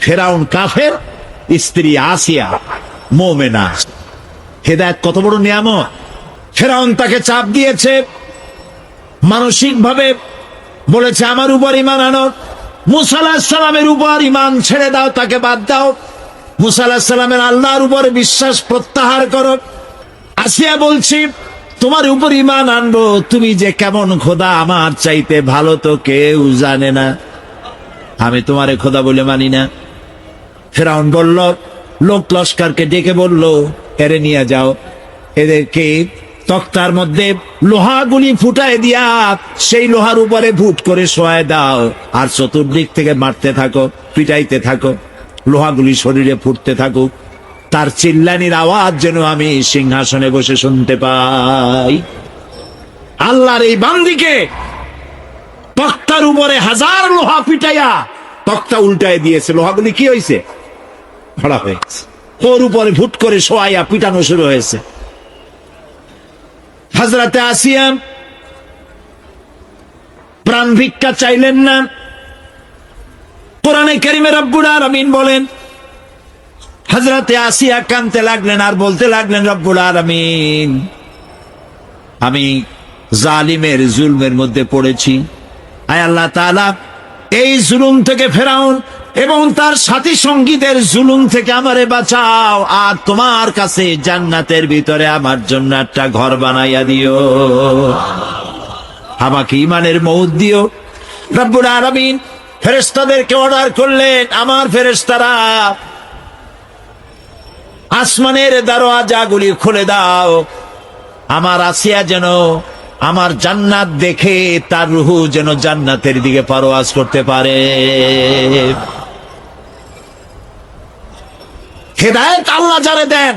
ফেরাউন কাফের, স্ত্রী আসিয়া মুমিনা। হেদায়েত কত বড় নিয়ামত। ফেরাউন তাকে চাপ দিয়েছে, মানসিক ভাবে বলেছে আমার উপর ঈমান আনো, মুসা আলাইহিস সালামের উপর ঈমান ছেড়ে দাও, তাকে বাদ দাও, মুসা আলাইহিস সালামের আল্লাহর উপর বিশ্বাস প্রত্যাহার করো। আসিয়া বলছি তোমার উপর ঈমান আনবো, তুমি যে কেমন খোদা আমার চাইতে ভালো তো কেউ জানে না, আমি তোমারে খোদা বলে মানি না। ফেরাউন বলল, লোক লস্করকে ডেকে বলল, এরে নিয়ে যাও, এদেরকে তক্তার মধ্যে লোহাগুলি ফুটায় দিয়া সেই লোহার উপরে ভুট করে শোয়ায় দাও, আর চতুর্দিক থেকে মারতে থাকো, পিটাইতে থাকো, লোহাগুলি শরীরে ফুটতে থাকুক, তার চিল্লানির আওয়াজ যেন আমি সিংহাসনে বসে শুনতে পাই। আল্লাহর এই বান্দিকে তক্তার উপরে হাজার লোহা পিটাইয়া তক্তা উল্টায় দিয়েছে, লোহাগুলি কি হয়েছে? ভাড়া হয়েছে, ওর উপরে ভুট করে শোয়াইয়া পিটানো শুরু হয়েছে। হযরতে আসিয়া প্রাণ ভিক্ষা চাইলেন না। কোরআনে কারিমে রব্বুল আলামিন বলেন, হযরতে আসিয়া কাঁদতে লাগলেন আর বলতে লাগলেন, রব্বুল আলামিন আমি জালিমের জুলমের মধ্যে পড়েছি, আয় আল্লাহ তাআলা এই জুলুম থেকে, ফেরাউন এবং তার সাথী সঙ্গীদের জুলুম থেকে আমারে বাঁচাও, আর তোমার কাছে জান্নাতের ভিতরে আমার জন্য একটা ঘর বানাইয়া দিও, আমাকে ঈমানের মউত দিও। রব্বুল আলামিন ফেরেশতাদেরকে অর্ডার করলেন, আমার ফেরেশতারা আসমানের দরওয়াজাগুলি খুলে দাও, আমার আসিয়া যেন আমার জান্নাত দেখে তার রূহ যেন জান্নাতের দিকে পারওয়াজ করতে পারে। হেদায়েত আল্লাহ যারে দেন,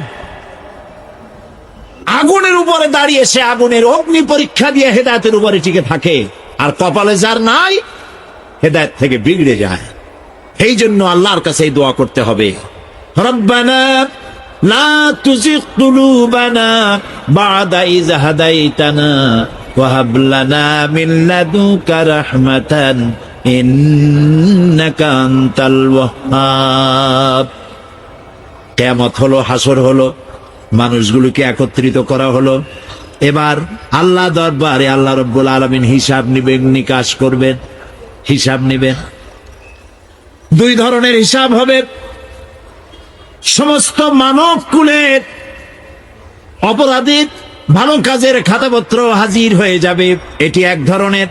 আগুনের উপরে দাঁড়িয়ে সে আগুনের অগ্নি পরীক্ষা দিয়ে হেদায়েতের উপরে টিকে থাকে, আর কপালে যার নাই হেদায়েত থেকে বিগড়ে যায়। এই জন্য আল্লাহর কাছে এই দোয়া করতে হবে, রব্বানা লা তুজিগ কুলুবানা বা'দা ইয হাদাইতানা ওয়া হাব লানা মিন লাদুনকা রাহমাতান ইন্নাকা আনতাল ওয়াহ্হাব। কিয়ামত হলো, হাসর হলো, মানুষগুলোকে একত্রিত করা হলো, এবার আল্লাহ দরবারে আল্লাহ রাব্বুল আলামিন হিসাব নিবেন, নিকাশ করবেন, হিসাব নিবেন। দুই ধরনের হিসাব হবে। সমস্ত মানব কুলের অপরাধী ভালো কাজের খাতাপত্র হাজির হয়ে যাবে, এটি এক ধরনের।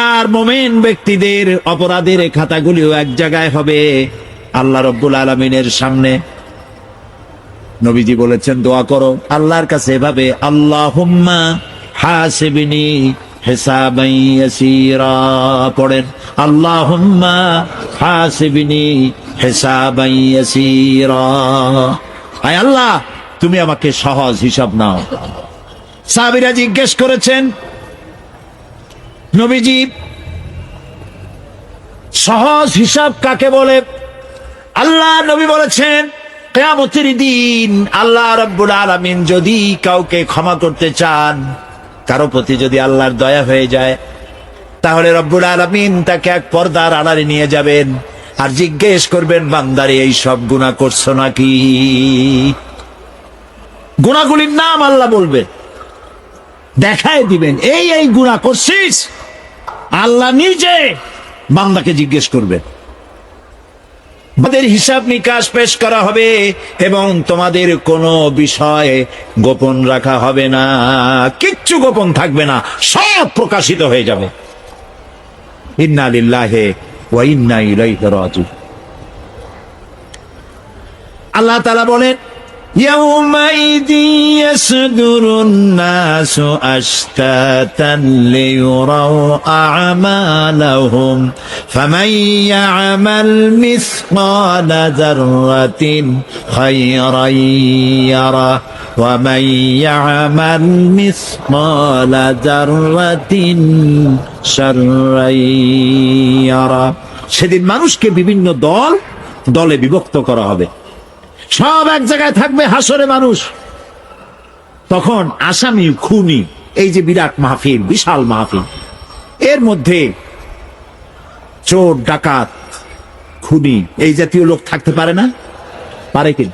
আর মুমিন ব্যক্তিদের অপরাধের খাতাগুলিও এক জায়গায় হবে আল্লাহ রাব্বুল আলামিনের সামনে। নবীজি বলেছেন, দোয়া করো আল্লাহর কাছে এভাবে, আল্লাহুম্মা হাসিবনি হিসাবান ইয়াসীরা, পড়েন আল্লাহুম্মা হাসিবনি হিসাবান ইয়াসীরা, আয় আল্লাহ তুমি আমাকে সহজ হিসাব নাও। সাহাবীরা জিজ্ঞেস করেছেন, নবীজি সহজ হিসাব কাকে বলে? আল্লাহ নবী বলেছেন, কিয়ামতের দিন আল্লাহ রাব্বুল আলামিন যদি কাউকে ক্ষমা করতে চান, কারো প্রতি যদি আল্লাহর দয়া হয়ে যায়, তাহলে রব্বুল আলামিন তাকে এক পর্দার আড়ালে নিয়ে যাবেন আর জিজ্ঞেস করবেন, বান্দারে এই সব গুনাহ করছো নাকি? গুনাহগুলির নাম আল্লাহ বলবেন, দেখায় দিবেন, এই এই গুনাহ করছিস। আল্লাহ নিজে বান্দাকে জিজ্ঞেস করবেন, তোমাদের হিসাব নিকাশ পেশ করা হবে এবং তোমাদের কোনো বিষয় গোপন রাখা হবে না, কিচ্ছু গোপন থাকবে না, সব প্রকাশিত হয়ে যাবে। ইন্না লিল্লাহি ওয়া ইন্না ইলাইহি রাজিউন। আল্লাহ তাআলা বলেন, ইয়াউমাইযি ইয়াসদুরুন নাসু আশতাতান লিয়ুরাউ আ'মালাহুম ফামান ইয়া'মাল মিসকালা যাররাতিন খায়রান ইয়ারা ওয়া মান ইয়া'মাল মিসকালা যাররাতিন শাররান ইয়ারা। সেদিন মানুষকে বিভিন্ন দলে বিভক্ত করা হবে, সব এক জায়গায় থাকবে হাসরে মানুষ। তখন আসামি খুনি, এই যে বিরাট মাহফিল, বিশাল মাহফিল, এর মধ্যে চোর ডাকাত খুনি এই জাতীয় লোক থাকতে পারে না? পারে কি?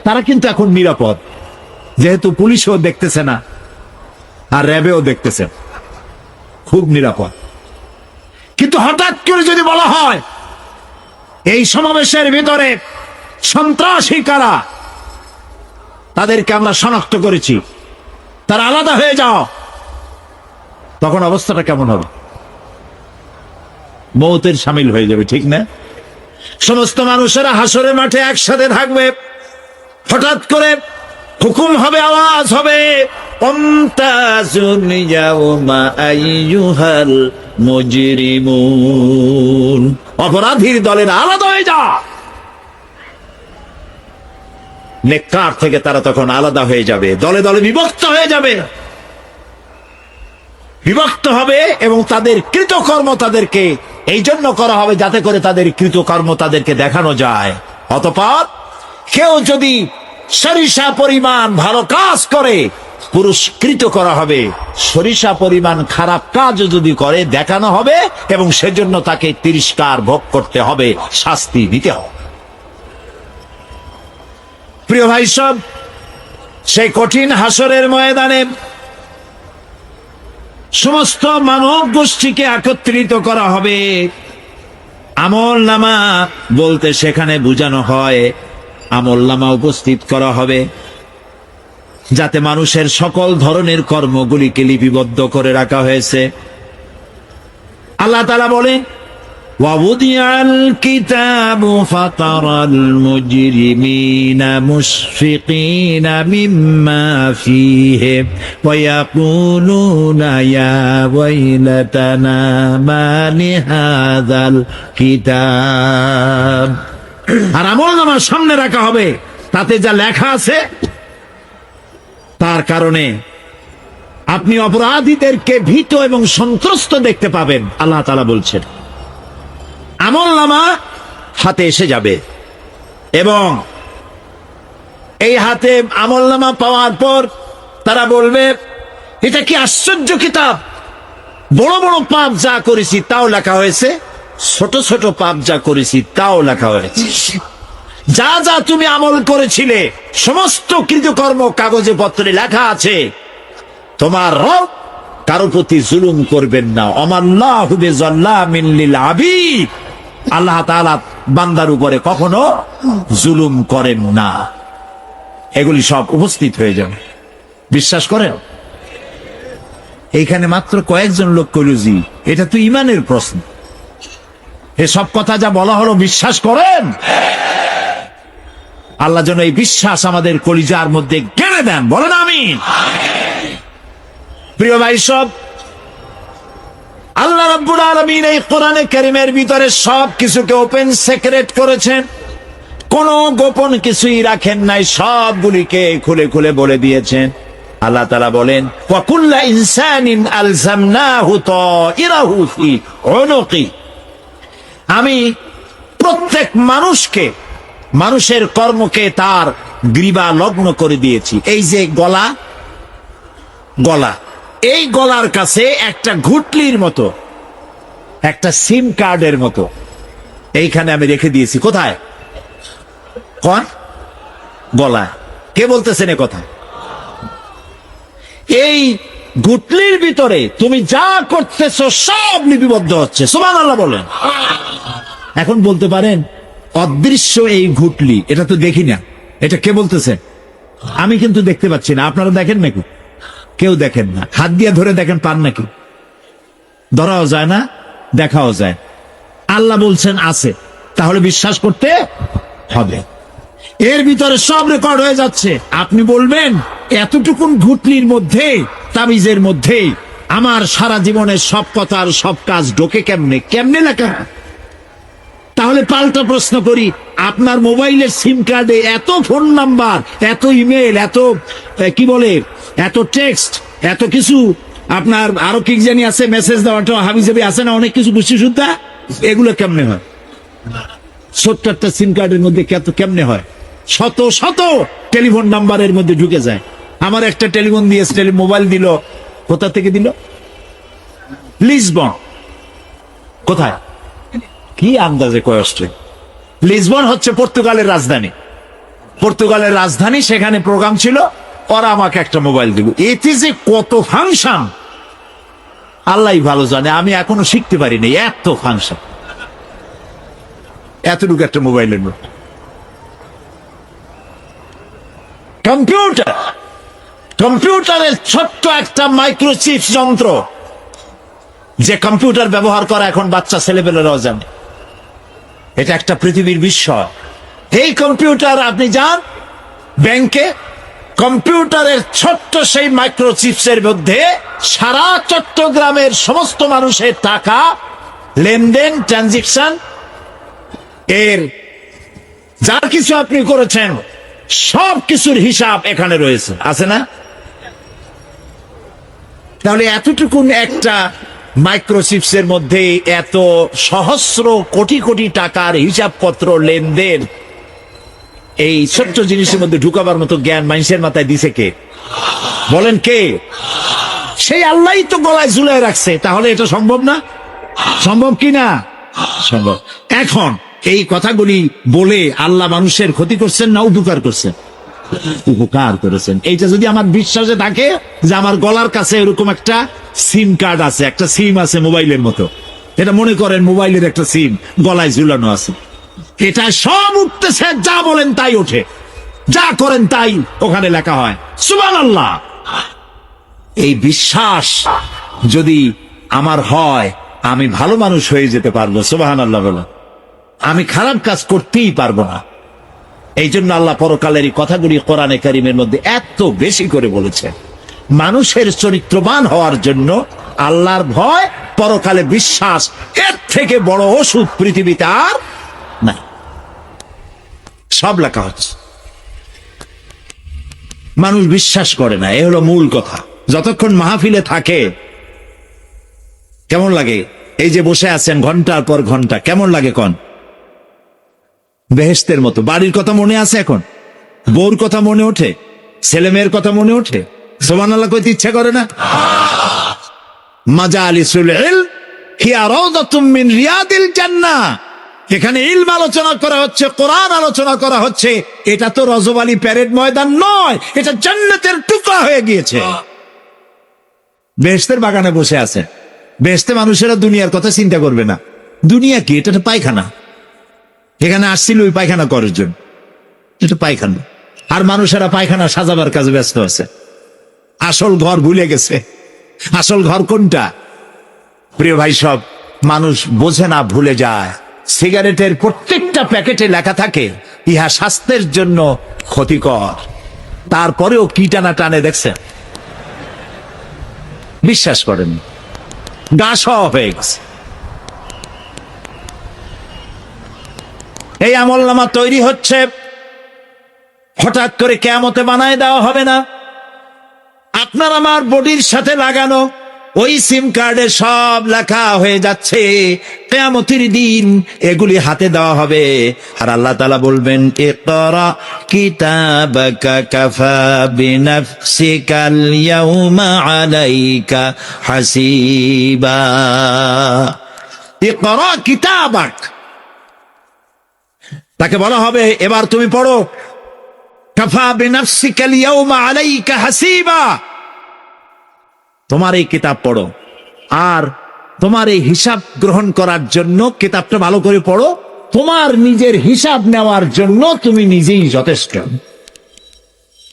তারা কিন্তু এখন নিরাপদ, যেহেতু পুলিশও দেখতেছে না আর র্যাবেও দেখতেছে, খুব নিরাপদ। কিন্তু হঠাৎ করে যদি বলা হয় এই সমাবেশের ভিতরে সন্ত্রাসী কারা, তাদেরকে আমরা শনাক্ত করেছি, তারা আলাদা হয়ে যাও, তখন অবস্থাটা কেমন হবে? মৌতের শামিল হয়ে যাবে, ঠিক না? সমস্ত মানুষেরা হাসরের মাঠে একসাথে থাকবে, হঠাৎ করে হুকুম হবে, আওয়াজ হবে, অমতাজুন ইয়াউমা আইয়ুহাল মুজরিমুন, অপরাধীর দলের আলাদা হয়ে যা। নেককার থেকে তারা তখন আলাদা হয়ে যাবে, দলে দলে বিভক্ত হয়ে যাবে, বিভক্ত হবে, এবং তাদের কৃতকর্ম তাদেরকে এই জন্য করা হবে যাতে করে তাদের কৃতকর্ম তাদেরকে দেখানো যায়। অতঃপর কেউ যদি সরিষা পরিমাণ ভালো কাজ করে পুরস্কৃত করা হবে, সরিষা পরিমাণ খারাপ কাজ যদি করে দেখানো হবে, এবং সেজন্য তাকে তিরস্কার ভোগ করতে হবে, শাস্তি দিতে হবে। প্রিয় ভাই সব, সেই কঠিন হাসরের ময়দানে সমস্ত মানব গোষ্ঠীকে একত্রিত করা হবে। আমলনামা বলতে সেখানে বোঝানো হয় আমলনামা উপস্থিত করা হবে, যাতে মানুষের সকল ধরনের কর্মগুলিকে লিপিবদ্ধ করে রাখা হয়েছে। আল্লাহ তাআলা বলেন, وَوُضِعَ الْكِتَابُ فَتَرَى الْمُجْرِمِينَ مُشْفِقِينَ مِمَّا فِيهِ وَيَقُولُونَ يَا وَيْلَتَنَا مَا لِهَذَا الْكِتَابِ। আর আমলনামা সামনে রাখা হবে, তাতে যা লেখা আছে তার কারণে আপনি অপরাধীদেরকে ভীত এবং সন্ত্রস্ত দেখতে পাবেন। আল্লাহ তাআলা বলছেন, আমলনামা হাতে এসে যাবে, এবং এই হাতে আমলনামা পাওয়ার পর তারা বলবে, এটা কি আশ্চর্য কিতাব, বড় বড় পাপ যা করেছি তাও লেখা হয়েছে, ছোট ছোট পাপ যা করেছি তাও লেখা হয়েছে। যা যা তুমি আমল করেছিলে সমস্ত কৃতকর্ম কাগজে পত্রে লেখা আছে। তোমার রব কারো প্রতি জুলুম করবেন না, আমাল্লাহু বিযাল্লামিন লিল আবিদ, আল্লাহ তাআলা বান্দার উপরে কখনো জুলুম করেন না। এগুলি সব উপস্থিত হয়ে যাবে, বিশ্বাস করেন? এইখানে মাত্র কয়েকজন লোক কইল, জি এটা তো ঈমানের প্রশ্ন, এসব কথা যা বলা হলো বিশ্বাস করেন? আল্লাহ যেন এই বিশ্বাস আমাদের কলিজার মধ্যে গেড়ে দেন, বলেন আমিন। প্রিয় ভাই সব, আল্লাহ রাব্বুল আলামিন এই কোরআনে কারীমের ভিতরে সব কিছুকে ওপেন সিক্রেট করেছেন, কোনো গোপন কিছুই রাখেন নাই, সবগুলিকে খুলে খুলে বলে দিয়েছেন। আল্লাহ তাআলা বলেন, ওয়া কুল্লু ইনসানিন আলজামনাহু তাইরাহু ফি উনুকি, আমি প্রত্যেক মানুষকে, মানুষের কর্মকে তার গ্রীবা লগ্ন করে দিয়েছি। এই যে গলা, গলা, এই গলার কাছে একটা ঘুটলির মতো, একটা সিম কার্ডের মতো এইখানে আমি রেখে দিয়েছি। কোথায়? কোন গলা? কে বলতেছেন এ কথা? এই ঘুটলির ভিতরে তুমি যা করতেছো সব লিপিবদ্ধ হচ্ছে। সুবহানাল্লাহ বলেন। এখন বলতে পারেন অদৃশ্য এই ঘুটলি, এটা তো দেখি না, এটা কে বলতেছে? আমি কিন্তু দেখতে পাচ্ছি না, আপনারা দেখেন নাকি? কেউ দেখেন না। হাত দিয়ে ধরে দেখেন, পান নাকি? ধরাও যায় না, দেখাও যায়। আল্লাহ বলছেন আছে, তাহলে বিশ্বাস করতে হবে। এর ভিতরে সব রেকর্ড হয়ে যাচ্ছে। আপনি বলবেন এতটুকুন ঘুটলির মধ্যে, তাবিজের মধ্যে আমার সারা জীবনের সব কথার সব কাজ ঢোকে কেমনে? কেমনে লেখা? তাহলে পাল্টা প্রশ্ন করি, আপনার মোবাইলের সিম কার্ডে এত ফোন নাম্বার, এত ইমেল, এত কি বলে, এত টেক্সট, এত কিছু, আপনার আরো কি জানি আছে, মেসেজ দেওয়াটা হাবিজাবি আছে না, অনেক কিছু বুঝছি সুদ্ধা, এগুলো কেমনে হয়? ছোট্ট একটা সিম কার্ডের মধ্যে কেমনে হয়? শত শত টেলিফোন নাম্বারের মধ্যে ঢুকে যায়। আমার একটা টেলিফোন দিয়েছে, মোবাইল দিল, কোথা থেকে দিল? লিসবন। কোথায়? কি আন্দাজে কয়? লিসবন হচ্ছে পর্তুগালের রাজধানী। পর্তুগালের রাজধানী, সেখানে প্রোগ্রাম ছিল, ওরা আমাকে একটা মোবাইল দিল। এতে যে কত ফাংশন আল্লাহ ভালো জানে, আমি এখনো শিখতে পারিনি এত ফাংশন, এতটুকু একটা মোবাইলের মধ্যে। কম্পিউটার, কম্পিউটারের ছোট্ট একটা মাইক্রোচিপ যন্ত্র, যে কম্পিউটার ব্যবহার করা এখন বাচ্চা ছেলেপেলেরাও জানে। এটা একটা পৃথিবীর বিস্ময়। এই কম্পিউটার, আপনি যান ব্যাংকে, কম্পিউটারের ছোট্ট সেই মাইক্রোচিপসের মধ্যে সারা চট্টগ্রামের সমস্ত মানুষের টাকা লেনদেন, ট্রানজেকশন, এর যা কিছু আপনি করেছেন সব কিছুর হিসাব এখানে রয়েছে, আছে না? তাহলে এতটুকুন একটা মাইক্রোচিপসের মধ্যে এত সহস্র কোটি কোটি টাকার হিসাবপত্র, লেনদেন, এই ছোট্ট জিনিসের মধ্যে ঢুকাবার মতো জ্ঞান মানুষের মাথায় দিছে কে? বলেন কে? সেই আল্লাহই তো গলায় ঝুলাই রাখছে। তাহলে এটা সম্ভব না? সম্ভব কি না? সম্ভব। এখন এই কথাগুলি বলে আল্লাহ মানুষের ক্ষতি করছেন না উপকার করছেন? উপকার করেছেন। এইটা যদি আমার বিশ্বাসে থাকে যে আমার গলার কাছে এরকম একটা সিম কার্ড আছে, একটা সিম আছে মোবাইলের মতো, এটা মনে করেন মোবাইলের একটা সিম গলায় ঝুলানো আছে, এটা সব উঠতেছে, যা বলেন তাই ওঠে, যা করেন তাই ওখানে লেখা হয়। সুবহানাল্লাহ। এই বিশ্বাস যদি আমার হয়, আমি ভালো মানুষ হয়ে যেতে পারবো। সুবহানাল্লাহ বলো। আমি খারাপ কাজ করতেই পারবো না। এই জন্য আল্লাহ পরকালের এই কথাগুলি কোরআনে কারিমের মধ্যে এত বেশি করে বলেছেন। মানুষের চরিত্রবান হওয়ার জন্য আল্লাহর ভয়, পরকালে বিশ্বাস, এর থেকে বড় ওষুধ পৃথিবীতে আর না। সব লেখা হচ্ছে, মানুষ বিশ্বাস করে না, এ হলো মূল কথা। যতক্ষণ মাহফিলে থাকে কেমন লাগে? এই যে বসে আছেন ঘন্টার পর ঘন্টা, কেমন লাগে কন? বেহেশতের মতো। বাড়ির কথা মনে আছে এখন? বউর কথা মনে ওঠে? ছেলে মেয়ের কথা মনে ওঠে? সুবহানাল্লাহ কইতে ইচ্ছা করে না? মাজালিসুল ইলম হিয়া রাউদাতুম মিন রিয়াদিল জান্নাহ। এখানে ইলম আলোচনা করা হচ্ছে, কোরআন আলোচনা করা হচ্ছে। এটা তো রজব আলী প্যারেড ময়দান নয়, এটা জান্নাতের টুকরা হয়ে গিয়েছে। বেহেশতের বাগানে বসে আছে। বেহেশতে মানুষেরা দুনিয়ার কথা চিন্তা করবে না। দুনিয়া কি? এটা একটা পায়খানা। এখানে আসছিল ওই পায়খানা করার জন্য, এটা পায়খানা। আর মানুষেরা পায়খানা সাজাবার কাজে ব্যস্ত আছে, আসল ঘর ভুলে গেছে। আসল ঘর কোনটা? প্রিয় ভাই, সব মানুষ বোঝে না, ভুলে যায়। সিগারেটের প্রত্যেকটা প্যাকেটে লেখা থাকে ইহা স্বাস্থ্যের জন্য ক্ষতিকর, তারপরেও কি টানা টানে দেখছেন? বিশ্বাস করেন, গা সহ হয়ে গেছে। এই আমলনামা তৈরি হচ্ছে, হঠাৎ করে কিয়ামতে বানায় দেওয়া হবে না। আপনার আমার বডির সাথে লাগানো ওই সিম কার্ডে সব লেখা হয়ে যাচ্ছে। কিয়ামতের দিন এগুলি হাতে দেওয়া হবে, আর আল্লাহ তাআলা বলবেন, ইকরা কিতাবাকা কাফা বিনাফসিকাল ইয়াউমা আলাইকা হাসিবা। ইকরা কিতাবাক, তাকে বলা হবে এবার তুমি পড়ো। কাফা বিনাফসিকাল ইয়াউমা আলাইকা হাসিবা, তোমার এই কিতাব পড়ো, আর তোমার এই হিসাব গ্রহণ করার জন্য কিতাবটা ভালো করে পড়ো। তোমার নিজের হিসাব নেওয়ার জন্য তুমি নিজেই যথেষ্ট।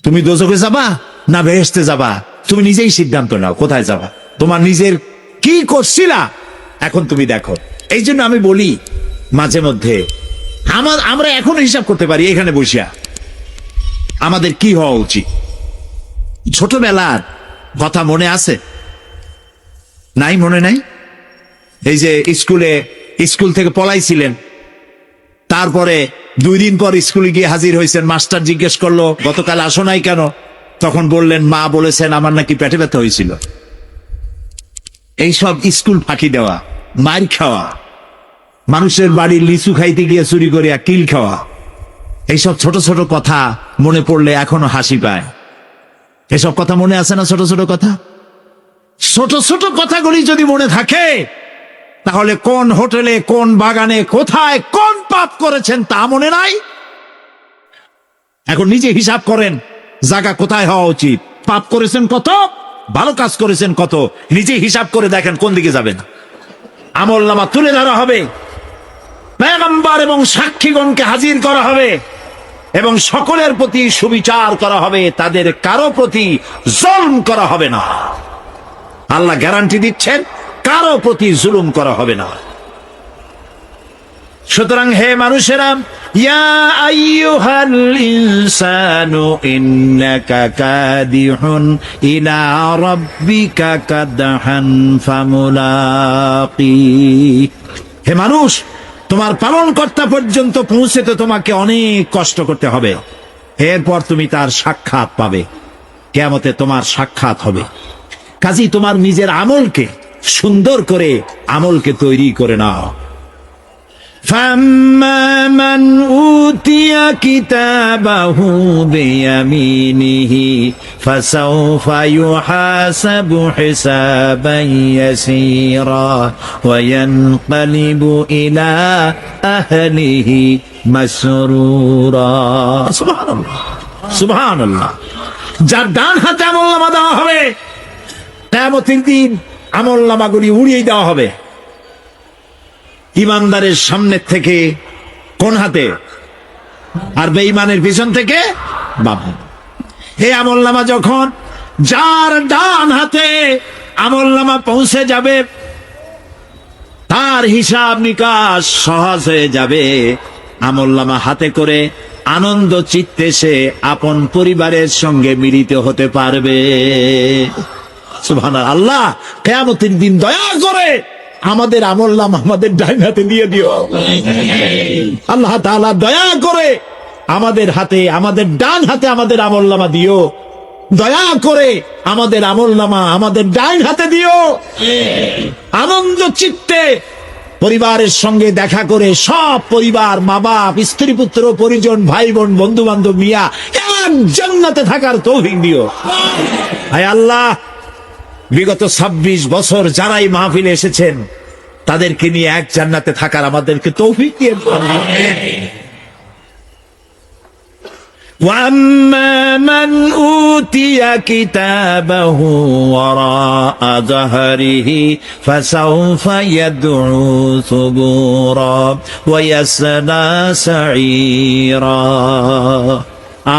তুমি দোজখে যাবা না বেহেশতে যাবা, তুমি নিজেই সিদ্ধান্ত নাও কোথায় যাবা। তোমার নিজের কি করছিলা এখন তুমি দেখো। এই জন্য আমি বলি মাঝে মধ্যে আমরা এখন হিসাব করতে পারি এখানে বসিয়া আমাদের কি হওয়া উচিত। ছোটবেলার কথা মনে আছে? নাই? মনে নাই? এই যে স্কুল থেকে পলাইছিলেন, তারপরে 2 দিন পর স্কুলে গিয়ে হাজির হয়েছেন, মাস্টার জিজ্ঞেস করলো গতকাল আসো নাই কেন? তখন বললেন মা বলেছেন আমার নাকি পেটে ব্যথা হয়েছিল। এইসব স্কুল ফাঁকি দেওয়া, মার খাওয়া, মানুষের বাড়ির লিচু খাইতে গিয়ে চুরি করে কিল খাওয়া, এইসব ছোট ছোট কথা মনে পড়লে এখনো হাসি পায়। এসব কথা মনে আছে না? ছোট ছোট কথা, ছোট ছোট কথাগুলি যদি মনে থাকে তাহলে কোন হোটেলে, কোন বাগানে, কোথায়, কোন পাপ করেছেন তা মনে নাই? এখন নিজে হিসাব করেন, জায়গা কোথায় হওয়া উচিত, পাপ করেছেন কত, ভালো কাজ করেছেন কত, নিজে হিসাব করে দেখেন কোন দিকে যাবেন। আমলনামা তুলে ধরা হবে, পয়গম্বর এবং সাক্ষীগণকে হাজির করা হবে এবং সকলের প্রতি সুবিচার করা হবে, তাদের কারো প্রতি জুলুম করা হবে না। আল্লাহ গ্যারান্টি দিচ্ছেন, কারো প্রতি জুলুম করা হবে না। সুতরাং হে মানুষেরা, ইয়া আইয়ুহাল ইনসানু ইন্নাকা কাদিহুন ইলা রাব্বিকা কাদহান ফামুলাকি। হে মানুষ, তোমার পালনকর্তা পর্যন্ত পৌঁছতে তোমাকে অনেক কষ্ট করতে হবে, এরপর তুমি তার সাক্ষাৎ পাবে, কিয়ামতে তোমার সাক্ষাৎ হবে। কাজেই তোমার নিজের আমলকে সুন্দর করে আমলকে তৈরি করে নাও। فَأَمَّا مَنْ أُوتِيَ كِتَابَهُ بِيَمِينِهِ فَسَوْفَ يُحَاسَبُ حِسَابًا يَسِيرًا وَيَنْقَلِبُ إِلَى أَهْلِهِ مَسْرُورًا। সুবহানাল্লাহ, সুবহানাল্লাহ। যার ডান হাতে আমলনামা দেওয়া হবে, কিয়ামতের দিন আমলনামাগুলি উড়িয়ে দেওয়া হবে। ইমানদারের সামনের থেকে কোন হাতে, আর বেঈমানের পিছন থেকে বাম হাতে। এই আমলনামা যখন যার ডান হাতে আমলনামা পৌঁছে যাবে, তার হিসাব নিকাশ সহজ হয়ে যাবে। আমলনামা হাতে করে আনন্দ চিত্তে সে আপন পরিবারের সঙ্গে মিলিত হতে পারবে। সুবহানাল্লাহ। আল্লাহ কিয়ামতের দিন দয়া করে আমাদের আমলনামা আমাদের ডান হাতে দিয়ে দিও। আল্লাহ তাআলা দয়া করে আমাদের হাতে, আমাদের ডান হাতে আমাদের আমলনামা দিও। দয়া করে আমাদের আমলনামা আমাদের ডান হাতে দিও। আনন্দ চিত্তে পরিবারের সঙ্গে দেখা করে সব পরিবার, মা বাপ, স্ত্রী পুত্র পরিজন, ভাই বোন, বন্ধু বান্ধব মিয়া এক জান্নাতে থাকার তৌফিক দিও। আয় আল্লাহ, বিগত 26 বছর যারাই মাহফিলে এসেছেন তাদেরকে নিয়ে এক জান্নাতে থাকার আমাদেরকে তৌফিক দিয়ে দিন। وَأَمَّا مَنْ أُوتِيَ كِتَابَهُ وَرَاءَ ظَهْرِهِ فَسَوْفَ يَدْعُو ثُبُورًا وَيَصْلَى سَعِيرًا।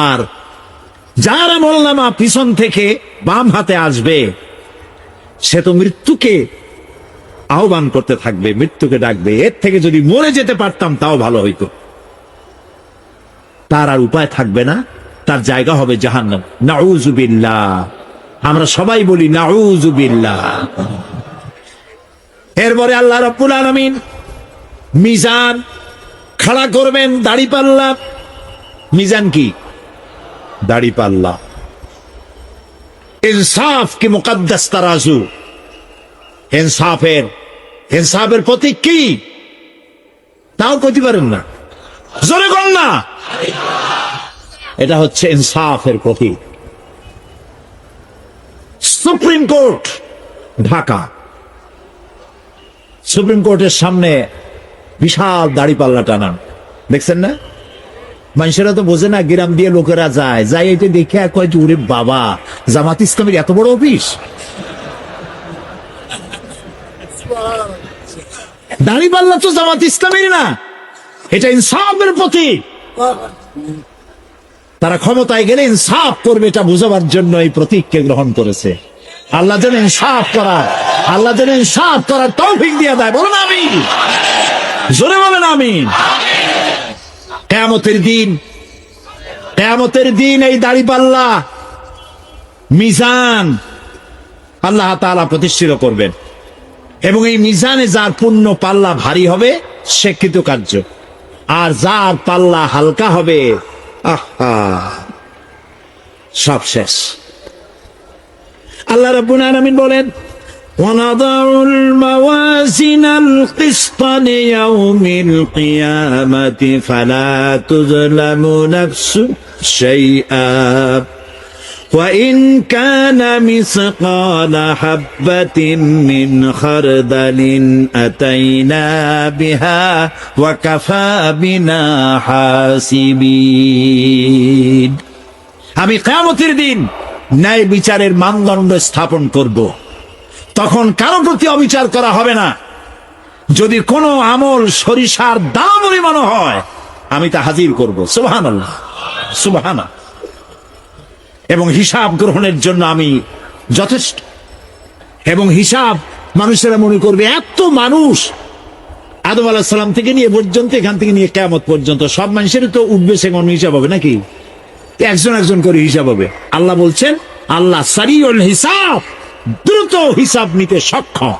আর যার আমলনামা পিছন থেকে বাম হাতে আসবে, সে তো মৃত্যুকে আহ্বান করতে থাকবে, মৃত্যুকে ডাকবে, এর থেকে যদি মরে যেতে পারতাম তাও ভালো হইতো। তার আর উপায় থাকবে না, তার জায়গা হবে জাহান্নাম। নাউযুবিল্লাহ। আমরা সবাই বলি নাউযুবিল্লাহ। এরপরে আল্লাহ রাব্বুল আলামিন মিজান খাড়া করবেন, দাড়িপাল্লা। মিজান কি? দাড়িপাল্লা। ইনসাফ কি মুকদ্দাস তারাজু। ইনসাফের প্রতীক কি তাও কইতে পারেন না, জোরে কর না। এটা হচ্ছে ইনসাফের প্রতীক। সুপ্রিম কোর্ট ঢাকা, সুপ্রিম কোর্টের সামনে বিশাল দাড়িপাল্লা টানান, দেখছেন না? মানুষেরা তো বোঝে না, গ্রাম দিয়ে লোকেরা যায়, যাই এটা দেখে কয় যে ওরে বাবা, জামাত ইসলামের এত বড় অফিস। দাড়িপাল্লা তো জামাত ইসলামের না, এটা ইনসাফের প্রতীক। তারা ক্ষমতায় গেলে ইনসাফ করবে, এটা বোঝাবার জন্য এই প্রতীককে গ্রহণ করেছে। আল্লাহ যেন ইনসাফ করার তৌফিক দিয়ে দেয়। বলুন আমিন, জোরে বলেন আমিন। কিয়ামতের দিন এই দাড়িপাল্লা মিজান আল্লাহ তাআলা প্রতিষ্ঠিত করবেন, এবং এই মিজানে যার পুণ্য পাল্লা ভারী হবে সে কৃতকার্য, আর যার পাল্লা হালকা হবে আহা সব শেষ। আল্লাহ রাব্বুল আলামিন বলেন, وَنَضَعُ الْمَوَازِينَ الْقِسْطَ لِيَوْمِ الْقِيَامَةِ فَلَا تُظْلَمُ نَفْسٌ شَيْئًا وَإِنْ كَانَ مِثْقَالَ حَبَّةٍ مِّنْ خَرْدَلٍ أَتَيْنَا بِهَا وَكَفَى بِنَا حَاسِبِينَ। আমি কিয়ামতের দিন ন্যায় বিচারের মানদণ্ড স্থাপন করব। তখন কারো প্রতি অবিচার করা হবে না। যদি কোনো আমল সরিষার দানা পরিমাণ হয়, আমি তা হাজির করব। সুবহানাল্লাহ, সুবহানাল্লাহ। এবং হিসাব গ্রহণের জন্য আমি যথেষ্ট। এবং হিসাব মানুষেরা মনে করবে এত মানুষ, আদম আলাইহিস সালাম থেকে নিয়ে পর্যন্ত, এখান থেকে নিয়ে কিয়ামত পর্যন্ত সব মানুষের তো উঠবে সেখানে হিসাব হবে নাকি? একজন একজন করে হিসাব হবে। আল্লাহ বলছেন, আল্লাহ সারিউল হিসাব, দ্রুত হিসাব নিতে সক্ষম।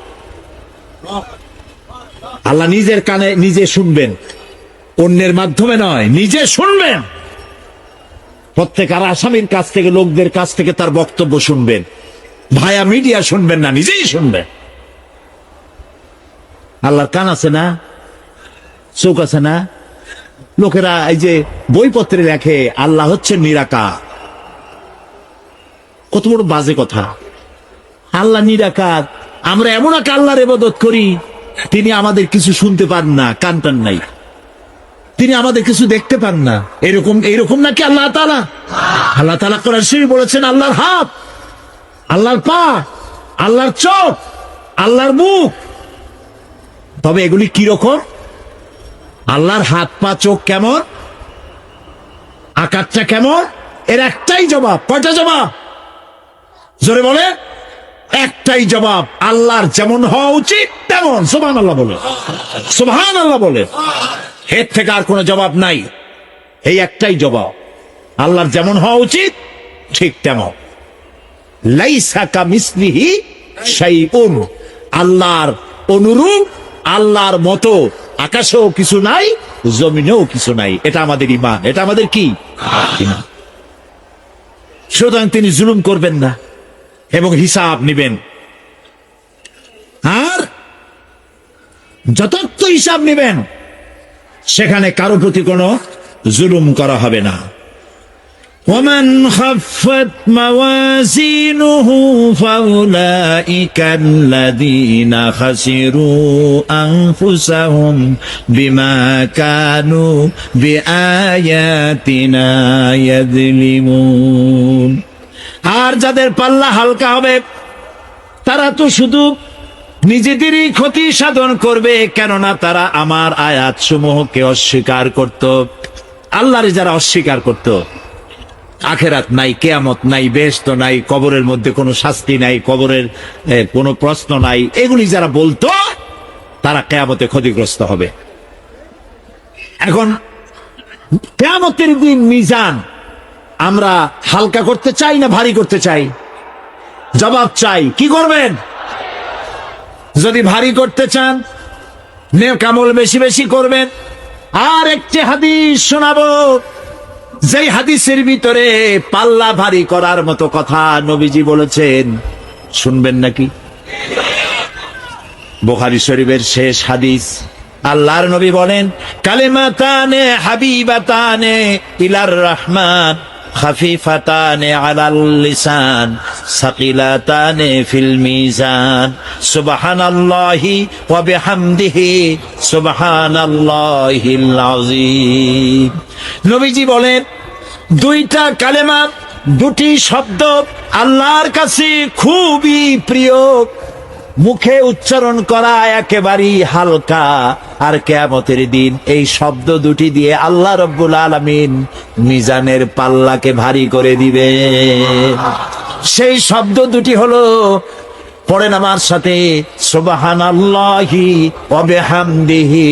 আল্লাহ নিজের কানে নিজে শুনবেন, অন্যের মাধ্যমে নয়, নিজে শুনবেন। প্রত্যেক আর আসামির কাছ থেকে, লোকদের কাছ থেকে তার বক্তব্য শুনবেন। ভায়া মিডিয়া শুনবেন না, নিজেই শুনবেন। আল্লাহর কান আছে না, চোখ আছে না? লোকেরা এই যে বইপত্রে লেখে আল্লাহ হচ্ছে নিরাকার, কত বড় বাজে কথা। আল্লাহ নিরাকার, আমরা এমন এক আল্লাহর ইবাদত করি, তিনি আমাদের কিছু শুনতে পান না, কান টান নাই। তিনি আমাদের কিছু দেখতে পান না। এরকম নাকি আল্লাহ তাআলা? আল্লাহ তাআলা কোরআন শরীফে বলেছেন আল্লাহর হাত, আল্লাহর পা, আল্লাহর চোখ, আল্লাহর মুখ। তবে এগুলি কি রকম? আল্লাহর হাত, পা, চোখ কেমন, আকারটা কেমন? এর একটাই জবাব। কয়টা জবাব? জোরে বলে। একটাই জবাব, আল্লাহর যেমন হওয়া উচিত তেমন। সুবহানাল্লাহ বলে, সুবহানাল্লাহ বলে। এর থেকে আর কোনো জবাব নাই। এই একটাই জবাব, আল্লাহর যেমন হওয়া উচিত ঠিক তেমন। লাইসা কামিসলিহি শাইউন, আল্লাহর অনুরূপ, আল্লাহর মতো আকাশেও কিছু নাই, জমিনেও কিছু নাই। এটা আমাদের ঈমান, এটা আমাদের কি ঈমান। সুতরাং তিনি জুলুম করবেন না এবং হিসাব নেবেন, আর যথার্থ হিসাব নেবেন। সেখানে কারো প্রতি কোনো জুলুম করা হবে না। ومن خفت موازينه فأولئك الذين خسروا أنفسهم بما كانوا بآياتنا يظلمون। আর যাদের পাল্লা হালকা হবে তারা তো শুধু নিজেদেরই ক্ষতি সাধন করবে, কেননা তারা আমার আয়াত সমূহকে অস্বীকার করত। আল্লাহর যারা অস্বীকার করত, আখেরাত নাই, কিয়ামত নাই, বেহেশত নাই, কবরের মধ্যে কোনো শাস্তি নাই, কবরের কোনো প্রশ্ন নাই, এগুলি যারা বলতো তারা কিয়ামতে ক্ষতিগ্রস্ত হবে। এখন কিয়ামতের দিন মিজান আমরা হালকা করতে চাই না ভারী করতে চাই? জবাব চাই। কি করবেন? যদি ভারী করতে চান, নেক আমল বেশি বেশি করবেন। আর একটি হাদিস শোনাবো, যেই হাদিসের ভিতরে পাল্লা ভারী করার মতো কথা নবীজি বলেছেন। শুনবেন নাকি? বুখারী শরীফের শেষ হাদিস। আল্লাহর নবী বলেন, কালিমাতানে হাবিবাতানে ইলার রহমান খাফিফাতানে আলাল লিসান সাকিলাতানে ফিল মিজান সুবহানাল্লাহি ওয়া বিহামদিহি সুবহানাল্লাহিল আযীম। নবীজি বলেন, দুইটা কালেমা, দুটি শব্দ আল্লাহর কাছে খুবই প্রিয়, মুখে উচ্চারণ করা একেবারেই হালকা। আর কিয়ামতের দিন এই শব্দ দুটি দিয়ে আল্লাহ রাব্বুল আলামিন মিজানের পাল্লাকে ভারী করে দিবে। সেই শব্দ দুটি হলো, পড়েন আমার সাথে, সুবহানাল্লাহি ওয়া বিহামদিহি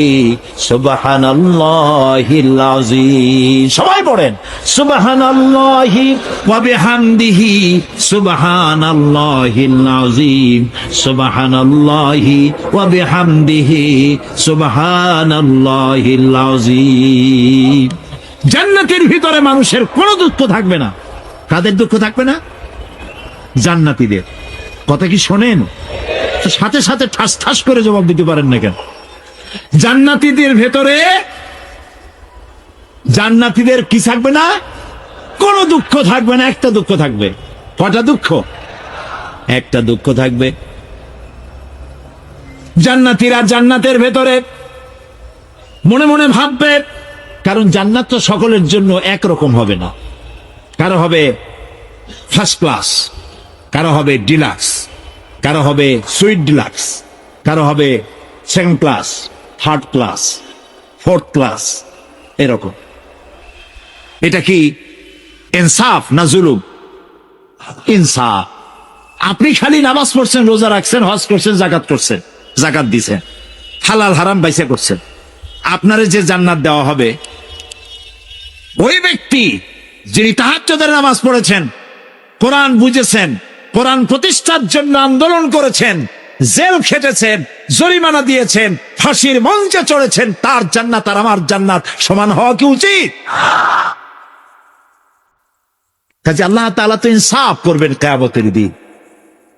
সুবহানাল্লাহিল আযীম। সবাই পড়েন, সুবহানাল্লাহি ওয়া বিহামদিহি সুবহানাল্লাহিল আযীম সুবহানাল্লাহি ওয়া বিহামদিহি সুবহানাল্লাহিল আযীম। জান্নাতের ভিতরে মানুষের কোনো দুঃখ থাকবে না। কাদের দুঃখ থাকবে না? জান্নাতীদের। কথা কি শোনেন? সাথে সাথে ঠাস ঠাস করে জবাব দিতে পারেন না কেন? জান্নাতীদের ভেতরে, জান্নাতীদের কি থাকবে না? কোনো দুঃখ থাকবে না। একটা দুঃখ থাকবে, কটা দুঃখ? একটা দুঃখ থাকবে। জান্নাতীরা জান্নাতের ভেতরে মনে মনে ভাববে, কারণ জান্নাত তো সকলের জন্য একরকম হবে না। কারো হবে ফার্স্ট ক্লাস, কারো হবে ডিলাক্স, কারো হবে সুইট ডিলাক্স, কারো হবে second class, third class, fourth class, এরকম। এটা কি ইনসাফ না জুলুম? ইনসাফ। আপনি খালি নামাজ পড়ছেন, রোজা রাখছেন, হজ করছেন, জাকাত করছেন, জাকাত দিছেন, হালাল হারাম বাইসে করছেন, আপনারে যে জান্নাত দেওয়া হবে, ওই ব্যক্তি যিনি তাহাজ্জুদের নামাজ পড়েছেন, কোরআন বুঝেছেন, কোরআন প্রতিষ্ঠার জন্য আন্দোলন করেছেন, জেল খেটেছেন, জরিমানা দিয়েছেন, ফাঁসির মঞ্চে চড়েছেন, তার জান্নাত আর আমার জান্নাত সমান হওয়া কি উচিত? কাজে আল্লাহ তাআলা তো ইনসাফ করবেন কিয়ামতের দিন।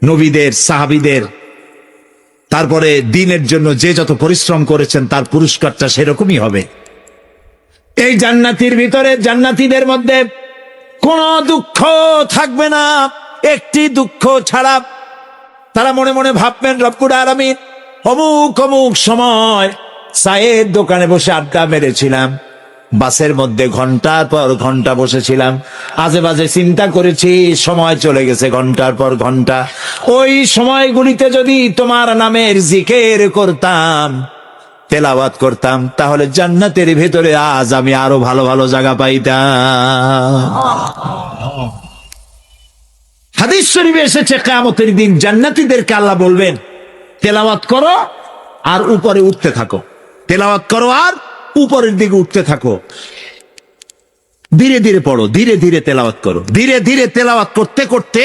নবীদের, সাহাবীদের, তারপরে দিনের জন্য যে যত পরিশ্রম করেছেন তার পুরস্কারটা সেরকমই হবে। এই জান্নাতের ভিতরে জান্নাতীদের মধ্যে কোনো দুঃখ থাকবে না, একটি দুঃখ ছাড়া। তারা মনে মনে ভাববেন, রব্বুল আলামিন, অমুক অমুক সময় চায়ের দোকানে বসে আড্ডা মেরেছিলাম, বাসের মধ্যে ঘন্টার পর ঘন্টা বসেছিলাম, আজে বাজে চিন্তা করেছি, সময় চলে গেছে ঘন্টার পর ঘন্টা। ওই সময়গুলিতে যদি তোমার নামের জিকির করতাম, তেলাওয়াত করতাম, তাহলে জান্নাতের ভেতরে আজ আমি আরো ভালো ভালো জায়গা পাইতাম। হাদিস শরীফে এসেছে, কিয়ামতের দিন জান্নাতীদেরকে আল্লাহ বলবেন, তেলাওয়াত করো আর উপরে উঠতে থাকো, তেলাওয়াত করো আর উপরের দিকে উঠতে থাকো, ধীরে ধীরে পড়ো, ধীরে ধীরে তেলাওয়াত করো। ধীরে ধীরে তেলাওয়াত করতে করতে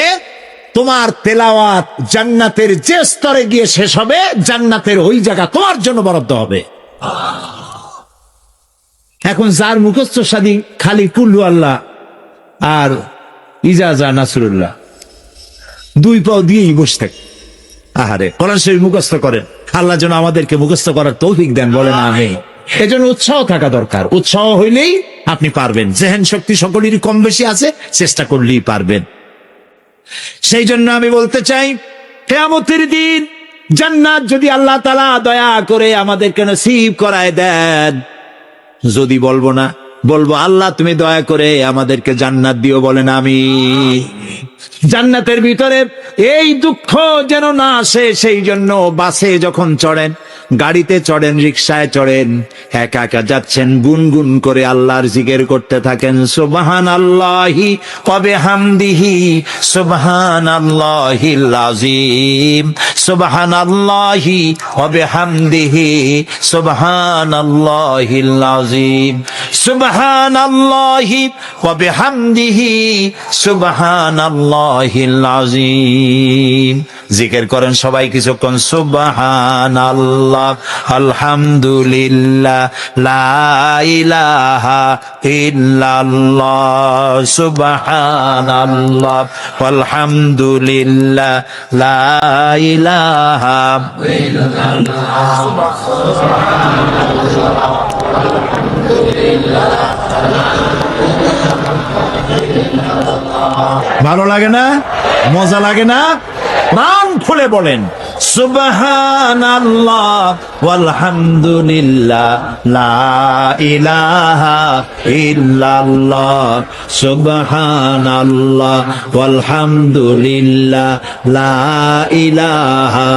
তোমার তেলাওয়াত জান্নাতের যে স্তরে গিয়ে শেষ হবে, জান্নাতের ওই জায়গা তোমার জন্য বরাদ্দ হবে। এখন যার মুখস্থ সাদি খালি কুল্লু আল্লাহ আর ইজাজা নাসরুল্লাহ, দুই পাও দিয়েই বসে থাকে, আহারে কোরআন শরীফ মুখস্থ করেন, আল্লাহ যেন আমাদেরকে মুখস্থ করার তৌফিক দেন, বলেন আমিন। এজন্য উৎসাহ থাকা দরকার। উৎসাহ হইলেই আপনি পারবেন। জেহেন শক্তি সকলেরই কম বেশি আছে, চেষ্টা করলেই পারবেন। সেই জন্য আমি বলতে চাই, কিয়ামতের দিন জান্নাত যদি আল্লাহ তাআলা দয়া করে আমাদেরকে নসিব করায় দেন, যদি বলবো না, বলবো আল্লাহ তুমি দয়া করে আমাদেরকে জান্নাত দিও, বলেন আমিন। জান্নাতের ভিতরে এই দুঃখ যেন না আসে, সেই জন্য বাসে যখন চড়েন, গাড়িতে চড়েন, রিকশায় চড়েন, একা একা যাচ্ছেন, গুনগুন করে আল্লাহর জিকির করতে থাকেন, সুবহানাল্লাহি ওয়া বিহামদিহি সুবহানাল্লাহিল আযীম, সুবহানাল্লাহি ওয়া বিহামদিহি সুবহানাল্লাহিল আযীম, সুবহানাল্লাহি ওয়া বিহামদিহি সুবহানাল্লাহিল আযীম। জিকির করেন সবাই কিছুক্ষণ, সুবহানাল্লাহ, আলহামদুলিল্লাহ, লা ইলাহা ইল্লাল্লাহ, সুবহানাল্লাহ, আলহামদুলিল্লাহ, লা ইলাহা ইল্লাল্লাহ, ভালো লাগে না? মজা লাগে না? প্রাণ খুলে বলেন, সুবহানাল্লাহ ওয়ালহামদুলিল্লাহ, লা ইলাহা ইল্লাল্লাহ, সুবহানাল্লাহ ওয়ালহামদুলিল্লাহ, লা ইলাহা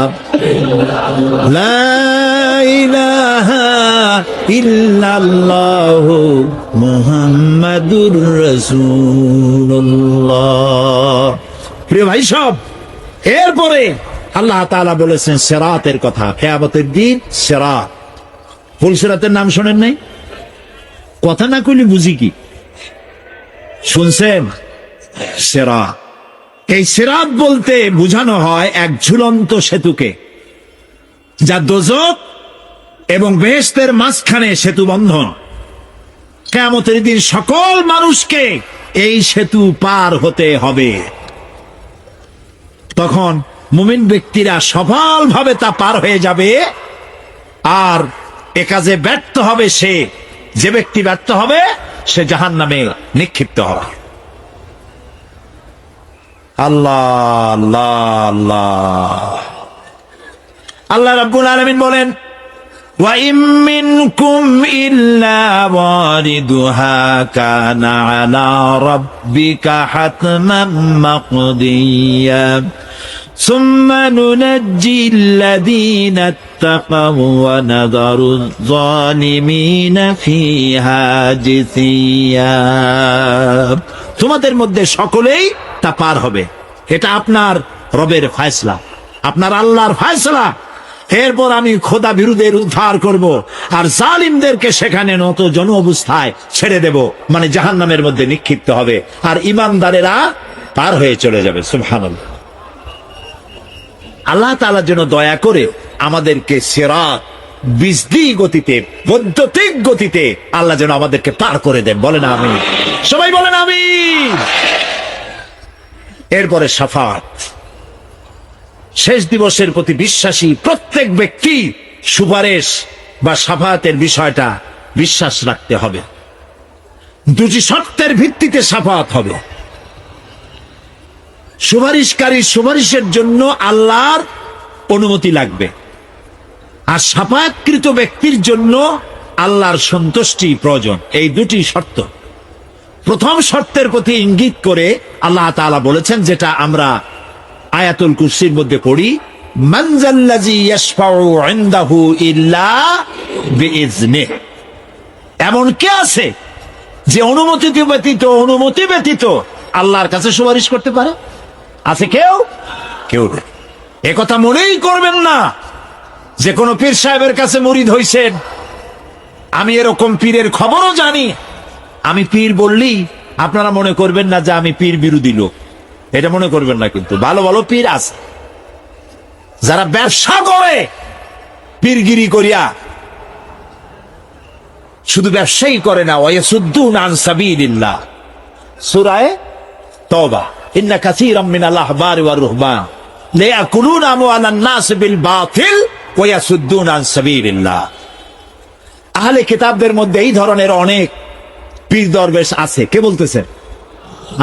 ইল্লাল্লাহ, লা ইলাহা ইল্লাল্লাহ মুহাম্মাদুর রাসূলুল্লাহ। প্রিয় ভাই সব, এরপরে আল্লাহ তাআলা বলেছেন সিরাতের কথা। কিয়ামতের দিন সিরাত, ফুলসিরাতের নাম শোনেন নাই? কথা না কইলে বুঝি কি? শুনছেন? সিরাত, এই সিরাত বলতে বোঝানো হয় এক ঝুলন্ত সেতুকে, যা দোজখ এবং বেহেশতের মাঝখানে সেতু বন্ধন। কিয়ামতের দিন সকল মানুষকে এই সেতু পার হতে হবে। তখন মুমিন ব্যক্তিরা সফলভাবে তা পার হয়ে যাবে, আর এ কাজে ব্যর্থ হবে সে, যে ব্যক্তি ব্যর্থ হবে সে জাহান্নামে নিক্ষিপ্ত হবে। আল্লাহ আল্লাহ আল্লাহ। আল্লাহ রাব্বুল আলামিন বলেন, ওয়া ইম মিনকুম ইল্লা ওয়ারিদুহা কানা আলা রাব্বিকা হাতমান মাকদিয়া সুম্মা নুনাজ্জিল্লাযীনা ইত্তাকাউ ওয়া নাযারুয যালিমিনা ফিহা জিসিয়া। তোমাদের মধ্যে সকলেই তা পার হবে, এটা আপনার রবের ফয়সালা, আপনার আল্লাহর ফয়সালা। এরপর আমি খোদা বিরুদ্ধের উদ্ধার করব, আর জালিমদেরকে সেখানে নত জন অবস্থায় ছেড়ে দেব, মানে জাহান্নামের মধ্যে নিক্ষিপ্ত হবে, আর ইমানদারেরা পার হয়ে চলে যাবে। সুবহানাল্লাহ। আল্লাহ তাআলা যেন দয়া করে আমাদেরকে সিরাত বিজলি গতিতে, বৈদ্যুতিক গতিতে আল্লাহ যেন আমাদেরকে পার করে দেন। বলেন আমিন, সবাই বলেন আমিন। এরপরে শাফাত, শেষ দিবসের প্রতি বিশ্বাসী প্রত্যেক ব্যক্তি সুপারিশ বা শাফাতের বিষয়টা বিশ্বাস রাখতে হবে। দুটি শর্তের ভিত্তিতে শাফাত হবে। সুপারিশকারী সুপারিশের জন্য আল্লাহর অনুমতি লাগবে, আর শাফায়াতকৃত ব্যক্তির জন্য আল্লাহর সন্তুষ্টি প্রয়োজন। এই দুটি শর্ত। প্রথম শর্তের প্রতি ইঙ্গিত করে আল্লাহ তাআলা বলেছেন, যেটা আমরা আয়াতুল কুরসির মধ্যে পড়ি, মান যাল্লাযী ইয়াশফাউ ইনদাহু ইল্লা বিইজনিহি। এমন কে আছে যে অনুমতি ব্যতীত আল্লাহর কাছে সুপারিশ করতে পারে? আছে কেউ? কেউ নেই। একথা মনেই করবেন না যে কোনো পীর সাহেবের কাছে মুরিদ হইছেন। আমি এরকম পীরের খবরও জানি। আমি পীর বললি আপনারা মনে করবেন না যে আমি পীর বিরোধী লোক, এটা মনে করবেন না। কিন্তু ভালো ভালো পীর আছে যারা ব্যবসা করে পীরগিরি করিয়া, শুধু ব্যবসায়ী করে না, ওয়ায়াসুদ্দুনা আন সাবিলিল্লাহ। সূরা তাওবা, ইন্না কাসীরাম মিনাল আহবারি ওয়ার রুহবান লায়াকুলুনা আমওয়ালান নাস বিল বাতিল ওয়ায়াসুদ্দুনা আন সাবিলিল্লাহ। আহলে কিতাবদের মধ্যে এই ধরনের অনেক পীর দরবেশ আছে। কে বলতেছেন?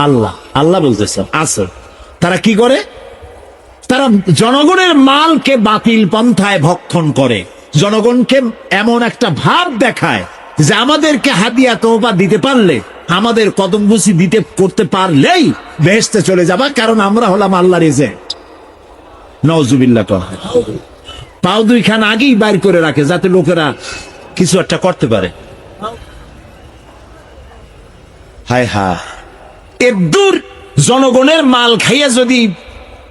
আল্লাহ। আল্লাহ বলতেছেন আছে। তারা কি করে? তারা জনগণের মালকে বাতিল পন্থায় ভক্ষণ করে, জনগণকে এমন একটা ভাব দেখায় যে আমাদেরকে হাদিয়া তোহফা দিতে পারলে, আমাদের কদমবুসি দিতে করতে পারলেই বেহেশতে চলে যাবা, কারণ আমরা হলাম আল্লাহর এজেন্ট। নাউজুবিল্লাহ। পাও দুইখান আগেই বাইর করে রাখে যাতে লোকেরা কিছু একটা করতে পারে। হায় হায়, এদূর জনগণের মাল খাইয়া যদি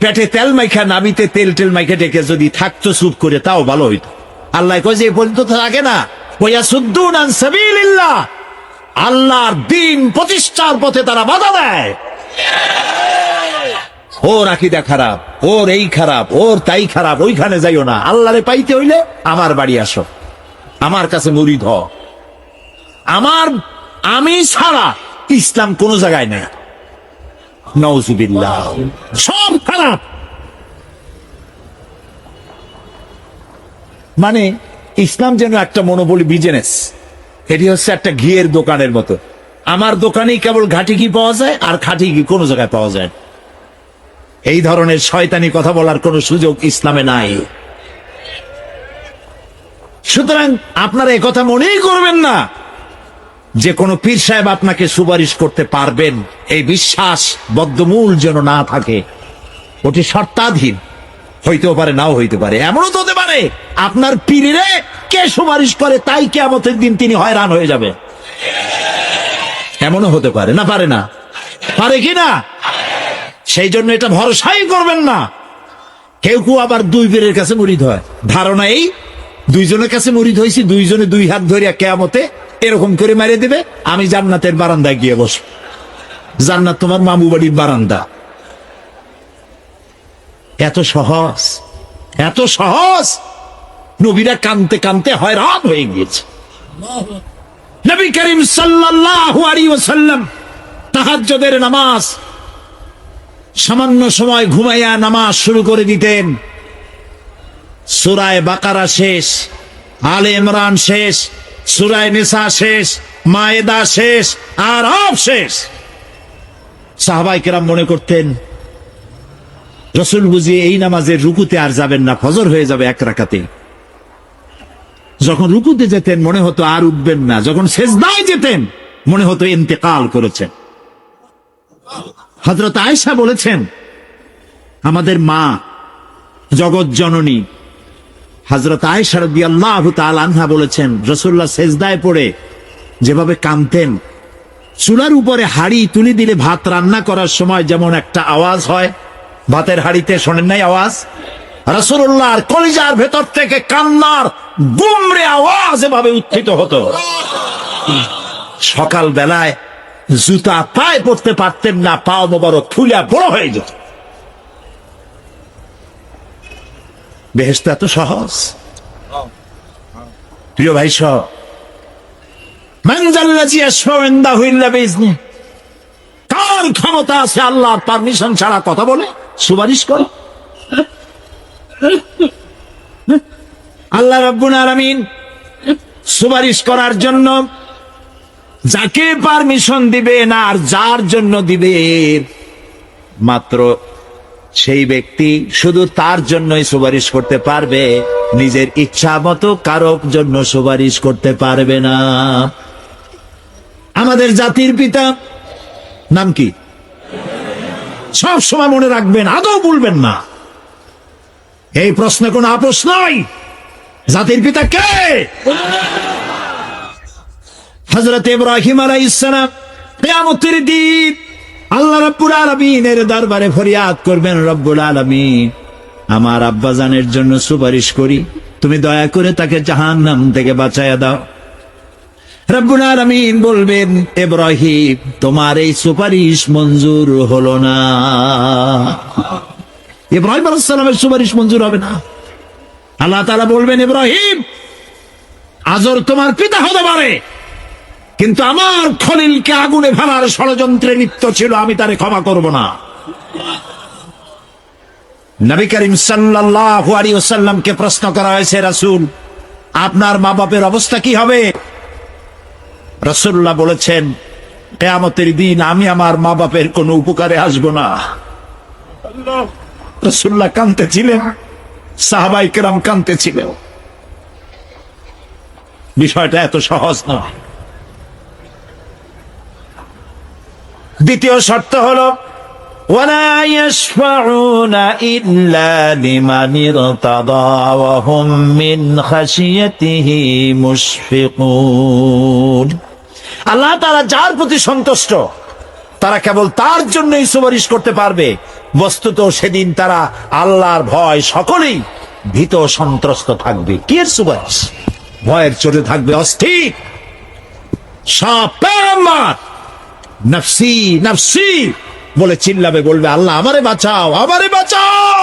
পেটে তেল মাইখা, নাবিতে তেল টেল মাইখা ডেকে যদি থাকতো চুপ করে, তাও ভালো হইতো। আল্লাহ কয় যে এই পর্যন্ত থাকে না, ওয়ায়াসুদ্দুনা আন সাবিলিল্লাহ, আল্লাহর দ্বীন প্রতিষ্ঠার পথে তারা বাধা দেয়। ওর আকীদা খারাপ, ওর এই খারাপ, ওর তাই খারাপ, ওইখানে যাইও না। আল্লাহরে পাইতে হইলে আমার বাড়ি আসো, আমার কাছে মুরিদ হও। আমি ছাড়া ইসলাম কোন জায়গায় নেই। নাউজুবিল্লাহ। সব খারাপ। মানে ইসলাম যেন একটা মনোবলী বিজনেস। এটি হচ্ছে একটা ঘিয়ের দোকানের মতো। আমার দোকানেই কেবল ঘাটি ঘি পাওয়া যায়, আর খাঁটি ঘি কোনো জায়গায় পাওয়া যায় না। এই ধরনের শয়তানি কথা বলার কোনো সুযোগ ইসলামে নাই। সুতরাং আপনারা একথা মনেই করবেন না যে কোনো পীর সাহেব আপনাকে সুপারিশ করতে পারবেন, এই বিশ্বাস বদ্ধমূল যেন না থাকে। ওটি শর্তাধীন, হইতেও পারে নাও হইতে পারে। এমনও তো হতে পারে আপনার পীরে কে সুপারিশ করে তাই কিয়ামতের দিন তিনি হয়রান হয়ে যাবে। এমনও হতে পারে, না পারে না? পারে কি না? সেই জন্য এটা ভরসাই করবেন না। কেউ কেউ আবার দুই পীরের কাছে মুরিদ হয়, ধারণা এই দুইজনের কাছে মুরিদ হয়েছি, দুইজনে দুই হাত ধরিয়া কিয়ামতে এরকম করে মারিয়ে দেবে, আমি জান্নাতের বারান্দায় গিয়ে বসব। জান্নাত তোমার মামু বাড়ির বারান্দা। এত সহজ, এত সহজ। নবীরা কানতে কানতে হয়রান হয়ে গিয়েছে। নবী করিম সাল্লাল্লাহু আলাইহি ওয়াসাল্লাম তাহাজ্জুদের নামাজ সামান্য সময় ঘুমাইয়া নামাজ শুরু করে দিতেন। সূরা বাকারা শেষ, আলে ইমরান শেষ, সূরা নিসা শেষ, মায়েদা শেষ, আরাফ শেষ। সাহাবায়ে কেরাম মনে করতেন রাসূল বুঝিয়ে এই নামাজের রুকুতে আর যাবেন না, ফজর হয়ে যাবে এক রাকাতে। যখন রুকুতে যেতেন মনে হতো আর উঠবেন না, যখন সেজদায় যেতেন মনে হতো ইন্তেকাল করেছেন। হযরত আয়েশা বলেছেন, আমাদের মা জগৎ জননী হযরত আয়েশা রাদিয়াল্লাহু তাআলা আনহা বলেছেন, রাসূলুল্লাহ সেজদায় পড়ে যেভাবে কাঁদতেন, চুলার উপরে হাড়ি তুলে দিলে ভাত রান্না করার সময় যেমন একটা আওয়াজ হয়, ভাতের হাড়িতে শোনেন নাই আওয়াজ, রাসূলুল্লাহর কলিজার ভেতর থেকে কান্নার গুমরে আওয়াজ এভাবে উত্থিত হতো। সকাল বেলায় জুতা পায়ে পড়তে পারতেন না, পাও মোবারক ফুলে বড় হয়ে যেত। বেহেশত এত সহজ? প্রিয় ভাই সব, কার ক্ষমতা আছে আল্লাহর পারমিশন ছাড়া কথা বলে সুপারিশ করে? আল্লাহ রাব্বুল আলামিন সুপারিশ করার জন্য যাকে পারমিশন দিবেন আর যার জন্য দিবেন, মাত্র সেই ব্যক্তি শুধু তার জন্যই সুপারিশ করতে পারবে, নিজের ইচ্ছা মতো কারোর জন্য সুপারিশ করতে পারবে না। আমাদের জাতির পিতা নাম কি? সব সময় মনে রাখবেন, আদৌ ভুলবেন না। এই প্রশ্নে কোনো আপোষ নয়। জাতির পিতা কে? হযরত ইব্রাহিম আলাইহিস সালাম কিয়ামতের দিন আল্লাহ রাব্বুল আলামিনের দরবারে ফরিয়াদ করবেন, রব্বুল আলামিন আমার আব্বাজানের জন্য সুপারিশ করি, তুমি দয়া করে তাকে জাহান্নাম থেকে বাঁচায়া দাও। রব্বুল আলামিন বলবেন, ইব্রাহিম তোমার এই সুপারিশ মঞ্জুর হলো না। ইব্রাহিম আলাইহিস সালামের সুপারিশ মঞ্জুর হবে না। আল্লাহ তাআলা বলবেন, ইব্রাহিম আজর তোমার পিতা হতে পারে, কিন্তু আমার খলিলকে আগুনে ফেলার ষড়যন্ত্রে লিপ্ত ছিল, আমি তারে ক্ষমা করব না। নবী করিম সাল্লাল্লাহু আলাইহি ওয়াসাল্লামকে প্রশ্ন করা হয়েছে, রাসূল আপনার মা বাপের অবস্থা কি হবে? রাসূলুল্লাহ বলেছেন, কিয়ামতের দিন আমি আমার মা বাপের কোনো উপকারে আসব না। রাসূলুল্লাহ কাঁদতেছিলেন, সাহাবায়ে কেরাম কাঁদতেছিলেন। বিষয়টা এত সহজ নয়। দ্বিতীয় শর্ত হলো, ওয়ালা ইয়াশফাউনা ইল্লা লিমান ইরতাদা ওয়া হুম মিন খাশিয়াতিহি মুশফিকুন। আল্লাহ তাআলা যার প্রতি সন্তুষ্ট তারা কেবল তার জন্যই সুপারিশ করতে পারবে। বস্তুত সেদিন তারা আল্লাহর ভয় সকলেই ভীত সন্ত্রস্ত থাকবে। কি এর সুপারিশ? ভয়ের চোটে থাকবে অস্থির। সব পয়গম্বর নফসি নফসি বলে চিল্লাবে, বলবে আল্লাহ আমারে বাঁচাও, আমারে বাঁচাও।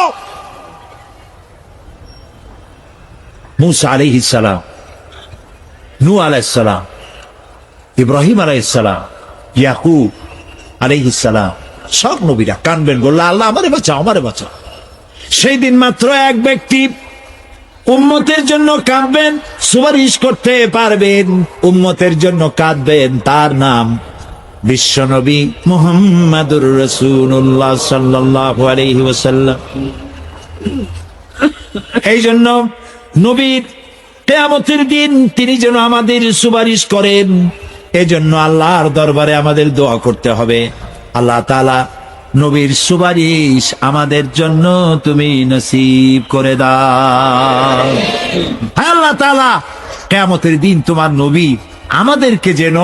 মুসা আলাইহিস সালাম, নূহ আলাইহিস সালাম, ইব্রাহিম আলাইহিস সালাম, ইয়াকুব আলাইহিস সালাম, সব নবীরা কানবেন, বললেন আল্লাহ আমারে বাঁচাও, আমারে বাঁচাও। সেই দিন মাত্র এক ব্যক্তি উম্মতের জন্য কাঁদবেন, সুপারিশ করতে পারবেন, উম্মতের জন্য কাঁদবেন, তার নাম বিশ্বনবী মুহাম্মাদুর রাসূলুল্লাহ সাল্লাল্লাহু আলাইহি ওয়াসাল্লাম। এই জন্য নবীর কিয়ামতের দিন তিনি যেন আমাদের সুপারিশ করেন, এজন্য আল্লাহর দরবারে আমাদের দোয়া করতে হবে, আল্লাহ তাআলা নবীর সুপারিশ আমাদের জন্য তুমি নসিব করে দাও। আল্লাহ তাআলা কিয়ামতের দিন তোমার নবী আমাদেরকে যেন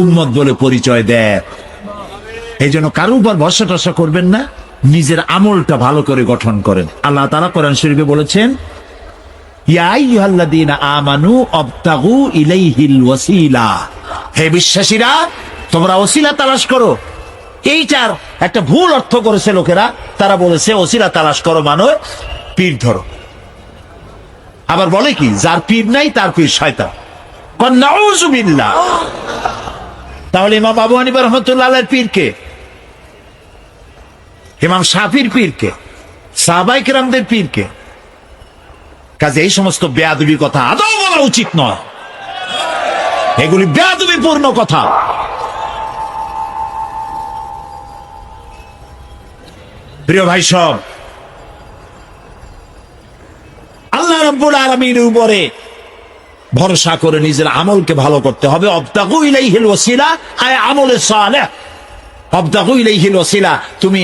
উম্মত বলে পরিচয় দেয়। এই জন্য কারো উপর ভরসা টরসা করবেন না, নিজের আমলটা ভালো করে গঠন করেন। আল্লাহ তাআলা কোরআন শরীফে বলেছেন, ইয়া আইয়ুহাল্লাযীনা আমানু আবতাগু ইলাইহিল ওয়াসিলা, হে বিশ্বাসীরা তোমরা ওসিলা তালাশ করো। এইটার একটা ভুল অর্থ করেছে লোকেরা, তারা বলেছে ওসিলা তালাশ করো মানে পীর ধরো। আবার বলে কি, যার পীর নাই তার পীর শয়তান। নাউযু বিল্লাহ। তাহলে ইমাম আবু হানিফা রাহমাতুল্লাহ আলাইহির পীর কে? ইমাম শাফির পীর কে? সাহাবায়ে কেরামদের পীর কে? কাজে এই সমস্ত বেয়াদবি কথা আদৌ বলা উচিত নয়, এগুলি বেয়াদবিপূর্ণ কথা। প্রিয় ভাই সব, আল্লাহ রাব্বুল আলামিনের উপরে ভরসা করে নিজের আমলকে ভালো করতে হবে। অবতাগু ইলাইহিল ওয়াসিলা, আয় আমলে সালেহ। অবতাগু ইলাইহিল ওয়াসিলা, তুমি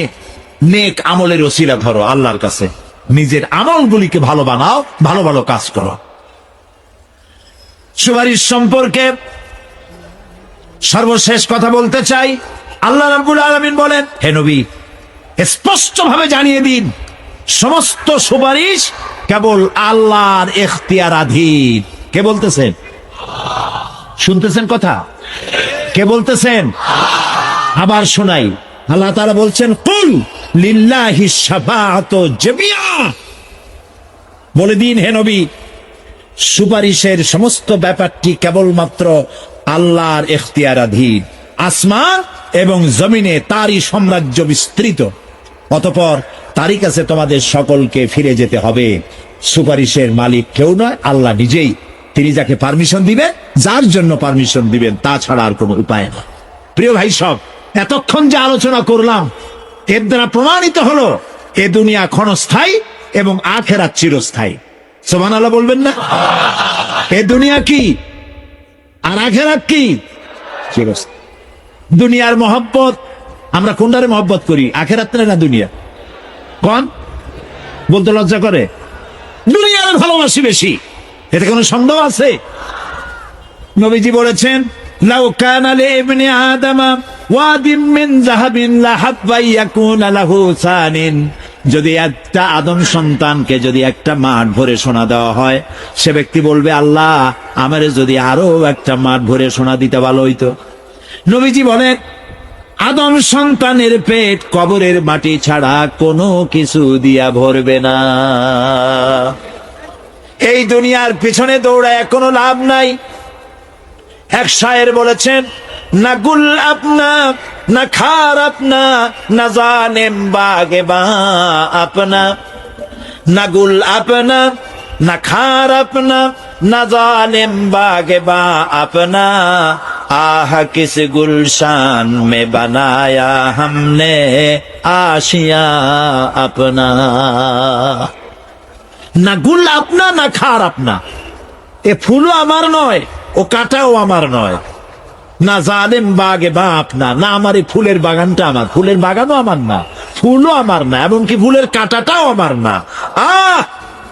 নেক আমলের ওসিলা ধরো আল্লাহর কাছে, নিজের আমলগুলিকে ভালো বানাও, ভালো ভালো কাজ করো। সুপারিশ সম্পর্কে সর্বশেষ কথা বলতে চাই। আল্লাহ রাব্বুল আলামিন বলেন, হে নবী, স্পষ্টভাবে জানিয়ে দিন সমস্ত সুপারিশ কেবল আল্লাহর ইখতিয়ারাধীন। কে বলতেছেন? শুনতেছেন কথা? কে বলতেছেন? আবার শোনাই। আল্লাহ তাআলা বলছেন, কুল লিল্লাহিশ শাফাআতু জামিআ। বলে দিন হে নবী, সুপারিশের সমস্ত ব্যাপারটি কেবলমাত্র আল্লাহর ইখতিয়ারাধীন। আসমান এবং জমিনে তারই সাম্রাজ্য বিস্তৃত, অতঃপর তারই কাছে তোমাদের সকলকে ফিরে যেতে হবে। সুপারিশের মালিক কেউ নয়, আল্লাহ নিজেই। তিনি যাকে পারমিশন দিবেন, যার জন্য পারমিশন দিবেন, তা ছাড়া আর কোনো উপায় নেই। প্রিয় ভাই সব, এতক্ষণ যে আলোচনা করলাম এর দ্বারা প্রমাণিত হলো এ দুনিয়া ক্ষণস্থায়ী এবং আখিরাত চিরস্থায়ী। সুবহানাল্লাহ বলবেন না? এ দুনিয়া কি আর আখিরাত কি? চিরস্থায়ী। দুনিয়ার মহব্বত, আমরা কোনটারে মহব্বত করি, আখিরাত না দুনিয়া? কোন বলতে লজ্জা করে? দুনিয়ার ভালোবাসি বেশি, এতে কোনো সন্দেহ আছে? নবীজি বলেছেন, লাউ কানা লিইবনি আদামা ওয়াদিম মিন যাহাবিন লাহাব্বা ইয়াকুনা লাহু সানিন। যদি একটা আদম সন্তানকে যদি একটা মাঠ ভরে সোনা দেওয়া হয়, সে ব্যক্তি বলবে, আল্লাহ আমারে যদি আরো একটা মাঠ ভরে সোনা দিতে ভালো হইতো। নবীজি বলেন, আদম সন্তানের পেট কবরের মাটি ছাড়া কোনো কিছু দিয়া ভরবে না। এই দুনিয়ার পিছনে দৌড়ায় কোনো লাভ নাই। এক শায়ের বলেছেন, না গুল আপনা না খার আপনা না জানেম বাগে বা আপনা, না গুল আপনা না খার আপনা না জানেম বাগে বা আপনা, আহ কিস গুলশান মে বানায়া हमने आशिया अपना। না গুল আপনা না খার আপনা, এ ফুলও আমার নয়, ও কাটাও আমার নয়। না জালেম বাগে বা আপনা, না আমার এই ফুলের বাগানটা আমার, ফুলের বাগানও আমার না, ফুলও আমার না, এমনকি ফুলের কাটাটাও আমার না। আহ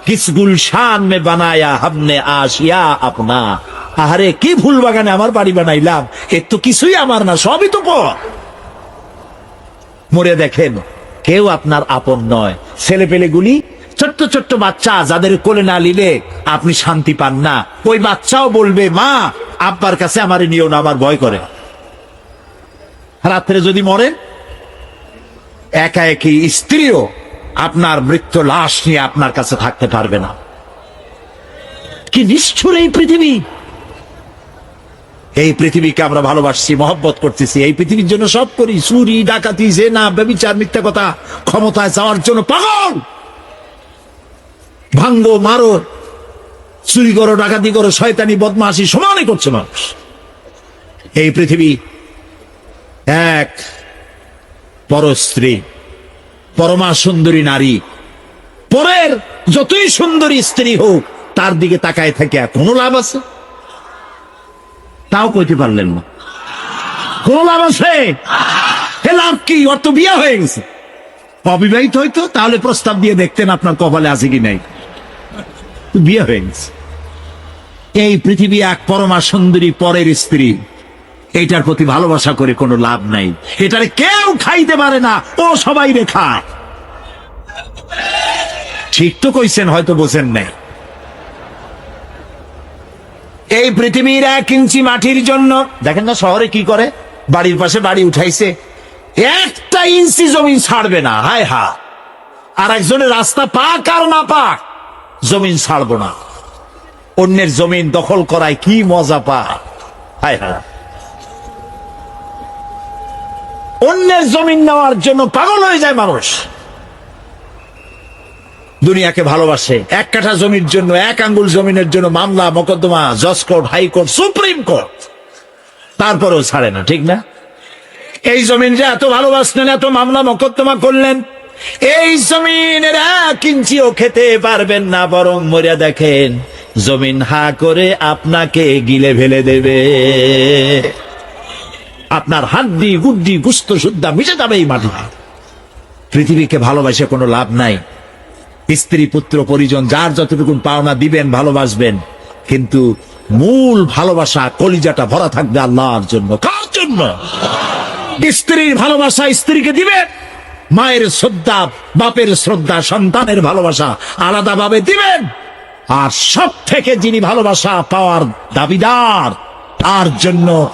কিস গুলশান মে বানায়া हमने आशिया अपना। আরে কি ফুল বাগানে আমার বাড়ি বানাইলাম, এর তো কিছুই আমার না, সবই তো পর। মরে দেখেন, কেউ আপনার আপন নয়। ছেলে পেলেগুলি, ছোট্ট ছোট্ট বাচ্চা যাদের কোলে না নিলে আপনি শান্তি পান না, ওই বাচ্চাও বলবে, মা আব্বার কাছে আমারে নিও না, আমার ভয় করে। রাত্রে যদি মরেন, একা একই স্ত্রীও আপনার মৃত্যু লাশ নিয়ে আপনার কাছে থাকতে পারবে না। কি নিষ্ঠুর এই পৃথিবী! এই পৃথিবীকে আমরা ভালোবাসছি, মহব্বত করতেছি, এই পৃথিবীর জন্য সব করি। চুরি, ডাকাতি, জেনা, ব্যভিচার, মিথ্যা কথা, ক্ষমতায় যাওয়ার জন্য পাগল। ভাঙ্গো, মারো, চুরি করো, ডাকাতি করো, শয়তানি বদমাশি সমানে করছে মানুষ। এই পৃথিবী এক পরস্ত্রী, পরমা সুন্দরী নারী, পরের যতই সুন্দরী স্ত্রী হোক তার দিকে তাকায় থাকে কোনো লাভ আছে? তাও কইতে পারলেন না। কোন লাভ আছে? এ লাভ কি? ওর তো বিয়ে হয়ে গেছে। অবিবাহিত হইতো তাহলে প্রস্তাব দিয়ে দেখতেন আপনার কপালে আছে কি নাই। বিয়ে হয়ে গেছে। এই পৃথিবী এক পরমা সুন্দরী পরের স্ত্রী, এইটার প্রতি ভালোবাসা করে কোনো লাভ নাই। এটারে কেউ খাইতে পারে না, ও সবাই রে খায়। ঠিক তো কইছেন, হয়তো বোঝেন নাই। এই পৃথিবীর 1 ইঞ্চি মাটির জন্য দেখেন না শহরে কি করে, বাড়ির পাশে বাড়ি উঠাইছে, 1 ইঞ্চি জমি ছাড়বে না। হায় হা, আর একজনের রাস্তা পাক আর না পাক, জমিন ছাড়বো না। অন্যের জমিন দখল করায় কি মজা পায়। হায় হা, অন্যের জমিন নেওয়ার জন্য পাগল হয়ে যায় মানুষ। দুনিয়াকে ভালোবাসে, 1 কাঠা জমির জন্য, 1 আঙ্গুল জমিনের জন্য মামলা মোকদ্দমা, জজ কোর্ট, হাইকোর্ট, সুপ্রিম কোর্ট, তারপরেও ছাড়ে না। ঠিক না? এই জমিন যে এত ভালোবাসলেন, এত মামলা মোকদ্দমা করলেন, এই জমিনের 1 ইঞ্চিও খেতে পারবেন না, বরং মরিয়া দেখেন জমিন হা করে আপনাকে গিলে ফেলে দেবে। আপনার হাড্ডি গুড্ডি গুস্ত সুদ্ধা মিশে যাবে এই মাটিতে। পৃথিবীকে ভালোবাসে কোনো লাভ নাই। স্ত্রী পুত্র পরিজন যার যতটুকু পাওনা দিবেন, ভালোবাসবেন, কিন্তু মূল ভালোবাসা কলিজাটা ভরা থাকবে আল্লাহর জন্য। কার জন্য? স্ত্রীর ভালোবাসা স্ত্রীকে দিবেন, মায়ের শ্রদ্ধা, বাপের শ্রদ্ধা, সন্তানের ভালোবাসা আলাদাভাবে দিবেন। আর সব থেকে যিনি ভালোবাসা পাওয়ার দাবিদার,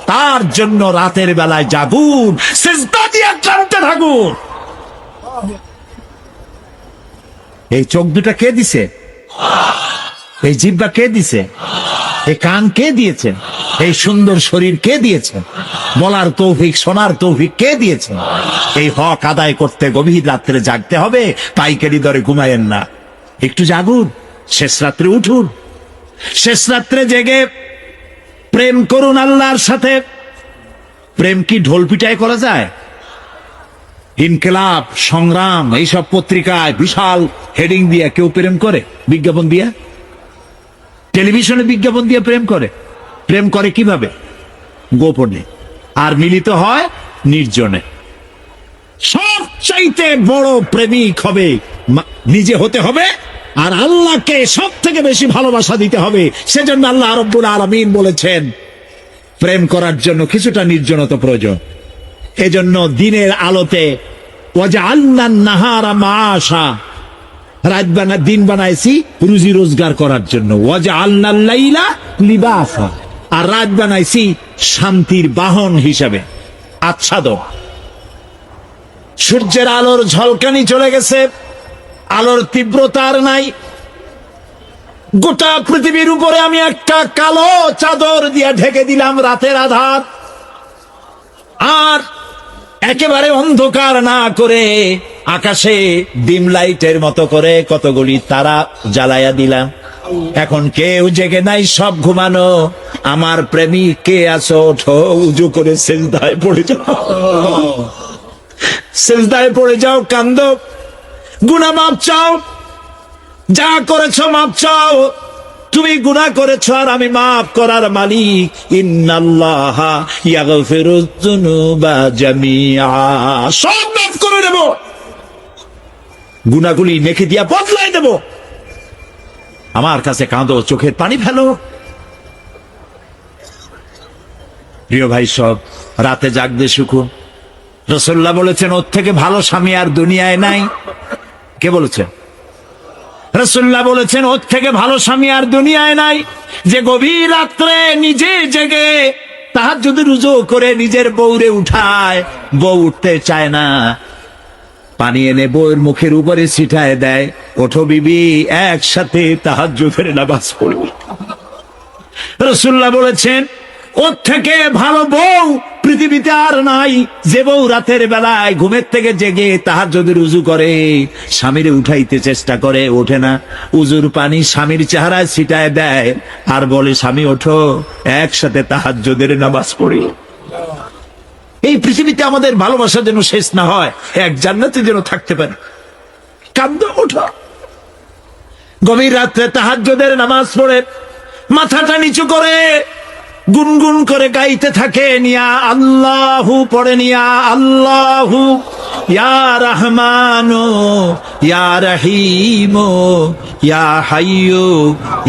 তার জন্য রাতের বেলায় জাগুন, সিজদা দিয়ে কাঁদতে থাকুন। এই চোখ দুটা কে দিছে? এই জিহ্বা কে দিছে? এই কান কে দিয়েছেন? এই সুন্দর শরীর কে দিয়েছেন? বলার তৌফিক, শোনার তৌফিক কে দিয়েছেন? এই হক আদায় করতে গভীর রাত্রে জাগতে হবে, পাইকারি দরে ঘুমায়েন না। একটু জাগুন, শেষ রাত্রে উঠুন, শেষ রাত্রে জেগে প্রেম করুন আল্লাহর সাথে। প্রেম কি ঢোল পিটায় করা যায়? ইনকিলাব, সংগ্রাম এইসব পত্রিকায় বিশাল হেডিং দিয়ে কেউ প্রেম করে? বিজ্ঞাপন দিয়া? টেলিভিশনে বিজ্ঞাপন দিয়ে প্রেম করে? প্রেম করে কিভাবে? গোপনে। আর মিলিত হয় নির্জনে। সবচাইতে বড় প্রেমিক হবে নিজে হতে হবে, আর আল্লাহকে সব থেকে বেশি ভালোবাসা দিতে হবে। সেজন্য আল্লাহ রাব্বুল আলামিন বলেছেন প্রেম করার জন্য কিছুটা নির্জনতা প্রয়োজন। এজন্য দিনের আলোতে ওয়াজআলনান নাহারা মাআশা, দিন বানাইছি রুজি রোজগার করার জন্য। ওয়াজআলনাল লাইলা লিবাসা, আর রাত বানাইছি শান্তির বাহন হিসাবে, আচ্ছাদন। সূর্যের আলোর ঝলকানি চলে গেছে, আলোর তীব্রতা আর নাই। গোটা পৃথিবীর উপরে আমি একটা কালো চাদর দিয়ে ঢেকে দিলাম রাতের আধার, আর একেবারে অন্ধকার না করে আকাশে ডিম লাইটের মতো করে কতগুলি তারা জ্বালাইয়া দিলাম। এখন কেউ জেগে নাই, সব ঘুমানো। আমার প্রেমিক কে আছো? ওঠো, উজু করে সিজদায় পড়ে যাও, সিজদায় পড়ে যাও, কান্দো, গুনাহ মাপ চাও, যা করেছ মাপ চাও। তুমি গুনাহ করেছ আর আমি মাফ করার মালিক। ইন্নাল্লাহা ইয়াগফিরুয যুনুবা জামিআ, সব মাফ করে দেব, গুনাহগুলি নেকি দিয়া বদলাই দেব। আমার কাছে কাঁদো, চোখের পানি ফেলো। প্রিয় ভাই, সব রাতে জাগতে শিখুন। রাসূলুল্লাহ বলেছেন ওর থেকে ভালো স্বামী আর দুনিয়ায় নাই। কে বলেছেন? রাসূলুল্লাহ বলেছেন ওর থেকে ভালো স্বামী আর দুনিয়ায় নাই, যে গভীর রাত্রে নিজে জেগে তাহাজ্জুদের রুজু করে নিজের বউরে উঠায়। বউ উঠতে চায় না, পানি এনে বউয়ের মুখের উপরে ছিটায় দেয়, ওঠো বিবি, একসাথে তাহাজ্জুদের নামাজ পড়ি। রাসূলুল্লাহ বলেছেন ওর থেকে ভালো বউ পৃথিবীতে আর নাই, যে বউ রাতের বেলায় ঘুমের থেকে জেগে তাহাজ্জুদের উযু করে, স্বামীরে উঠাইতে চেষ্টা করে, ওঠে না, উযুর পানি স্বামীর চেহারায় ছিটায় দেয় আর বলে স্বামী ওঠো, একসাথে তাহাজ্জুদের নামাজ পড়ি। এই পৃথিবীতে আমাদের ভালোবাসা যেন শেষ না হয়, এক জান্নাতে যেন থাকতে পারে। কান্দো, ওঠো। গভীর রাত্রে তাহাজ্জুদের নামাজ পড়ে মাথাটা নিচু করে গুনগুন করে গাইতে থাকেন, ইয়া আল্লাহু পড়েন, ইয়া আল্লাহু, ইয়া রহমানু, ইয়া রহিমু, ইয়া হাইয়ু,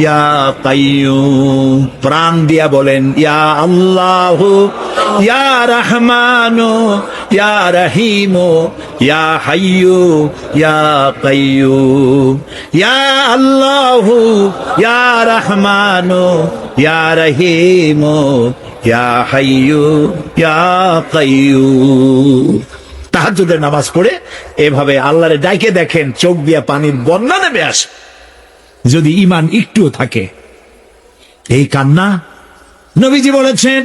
ইয়া কাইয়ুম। প্রাণ দিয়া বলেন ইয়া আল্লাহু, ইয়া রহমানু, ইয়া রহিমু, ইয়া হাইয়ু, ইয়া কাইয়ুম। ইয়া আল্লাহু, ইয়া রহমানু, ইয়া রহিমু, ইয়া হাইয়ু, ইয়া কাইয়ুম। তাহাজ্জুদের নামাজ পড়ে এভাবে আল্লাহরে ডাইকে দেখেন, চোখ দিয়া পানির বন্যা নেমে আসে, যদি ঈমান একটুও থাকে। এই কান্না, নবীজি বলেছেন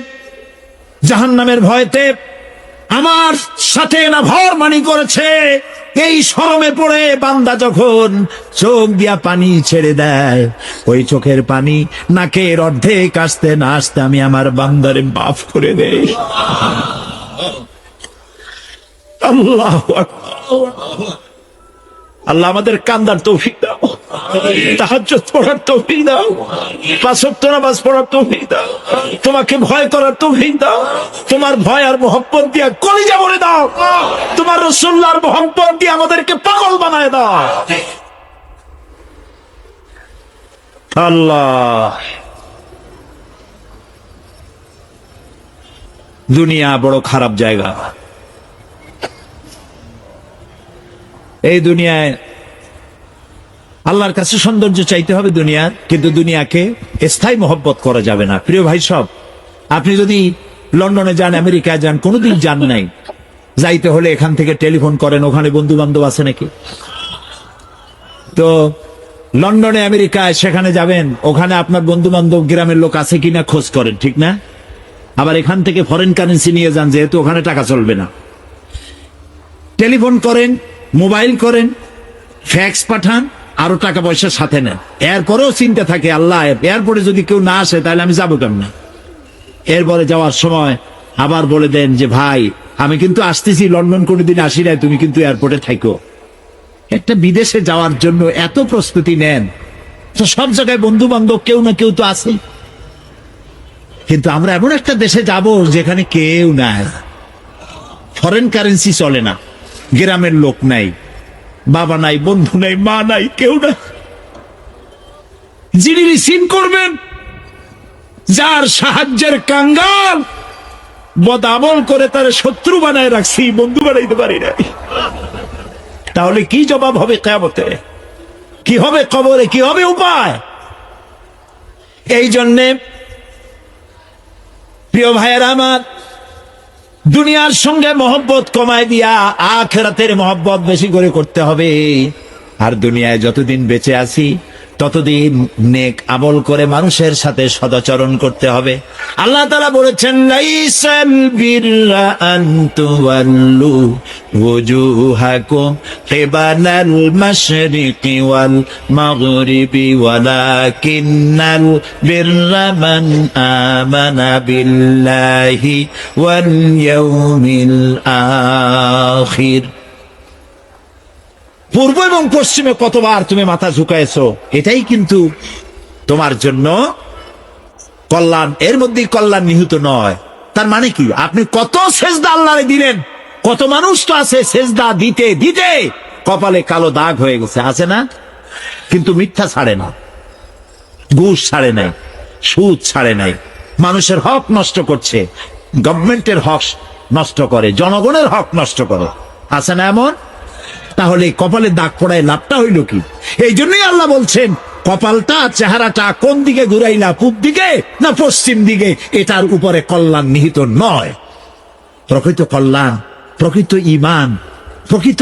জাহান্নামের ভয়তে আমার সাথে না ভরমানি করেছে। এই শরমে পড়ে বান্দা যখন চোখ দিয়া পানি ছেড়ে দেয়, ওই চোখের পানি নাকের অর্ধেক আসতে না আসতে আমি আমার বান্দারে মাফ করে দেই। আল্লাহু আকবার। আল্লাহ আমাদের কান্দার তৌফিক দাও, তাহাজ্জুদ পড়ার তৌফিক দাও, পাঁচ ওয়াক্ত নামাজ পড়ার তৌফিক দাও, তোমাকে ভয় করার তৌফিক দাও, তোমার ভয় আর মোহব্বত দিয়া কলিজা ভরে দাও, তোমার রাসূলুল্লাহর মোহব্বত দিয়ে আমাদেরকে পাগল বানায় দাও আল্লাহ। দুনিয়া বড় খারাপ জায়গা। এই দুনিয়ায় আল্লাহর কাছে সৌন্দর্য চাইতে হবে দুনিয়ার, কিন্তু দুনিয়াকে স্থায়ী মহব্বত করা যাবে না। প্রিয় ভাই সব, আপনি যদি লন্ডনে যান, আমেরিকায় যান, কোনোদিন যান নাই, যাইতে হলে এখান থেকে টেলিফোন করেন, ওখানে বন্ধু বান্ধব আছে নাকি? তো লন্ডনে আমেরিকায় সেখানে যাবেন, ওখানে আপনার বন্ধু বান্ধব গ্রামের লোক আছে কিনা খোঁজ করেন, ঠিক না? আবার এখান থেকে ফরেন কারেন্সি নিয়ে যান, যেহেতু ওখানে টাকা চলবে না। টেলিফোন করেন, মোবাইল করেন, ফ্যাক্স পাঠান, আরো টাকা পয়সা সাথে নেন। এরপরেও চিন্তা থাকে, আল্লাহ এয়ারপোর্টে যদি কেউ না আসে তাহলে আমি যাবো কেমন? এরপরে যাওয়ার সময় আবার বলে দেন যে ভাই আমি কিন্তু আসতেছি, লন্ডন কোনোদিন আসি নাই, তুমি কিন্তু এয়ারপোর্টে থাকো। একটা বিদেশে যাওয়ার জন্য এত প্রস্তুতি নেন, তো সব জায়গায় বন্ধু বান্ধব কেউ না কেউ তো আছে। কিন্তু আমরা এমন একটা দেশে যাব যেখানে কেউ নাই, ফরেন কারেন্সি চলে না, গ্রামের লোক নাই, বাবা নাই, বন্ধু নাই, মা নাই, কেউ না। যিনি রিসিভ করবেন, যার সাহায্যের কাঙ্গাল, বদামল করে তার শত্রু বানায় রাখছি, বন্ধু বানাইতে পারি নাই। তাহলে কি জবাব হবে কিয়ামতে? কি হবে কবরে? কি হবে উপায়? এই জন্যে প্রিয় ভাইয়েরা আমার, দুনিয়ার সঙ্গে মহব্বত কমায় দিয়া আখিরাতের মহব্বত বেশি করে করতে হবে। আর দুনিয়ায় যতদিন বেঁচে আছি ততদিন নেক আমল করে মানুষের সাথে সদাচরণ করতে হবে। আল্লাহ তাআলা বলেছেন, লাইসাল বিররা আন তুওয়াল্লু ওয়াজুহাকুম কিবালাল মাশরিকি ওয়াল মাগরিবি ওয়ালাকিন্নাল বিররা মান আমানা বিল্লাহি ওয়াল ইয়াউমিল আখির। পূর্ব এবং পশ্চিমে কতবার তুমি মাথা ঝুঁকাইছো, এটাই কিন্তু তোমার জন্য কল্যাণ। এর মধ্যেই কল্যাণ নিহিত নয়। তার মানে কি? আপনি কত সেজদা আল্লাহরে দিলেন, কত মানুষ তো আছে সেজদা দিতে দিতে কপালে কালো দাগ হয়ে গেছে, আছে না? কিন্তু মিথ্যা ছাড়ে না, ঘুষ ছাড়ে নাই, সুদ ছাড়ে নাই, মানুষের হক নষ্ট করছে, গভর্নমেন্টের হক নষ্ট করে, জনগণের হক নষ্ট করে, আছে না এমন? তাহলে কপালে দাগ পড়ায় লাভটা হইল কি? এই জন্যই আল্লাহ বলছেন, কপালটা, চেহারাটা কোন দিকে ঘুরাইলা, পূব দিকে না পশ্চিম দিকে, এটার উপরে কল্যাণ নিহিত নয়। প্রকৃত কল্যাণ, প্রকৃত ঈমান, প্রকৃত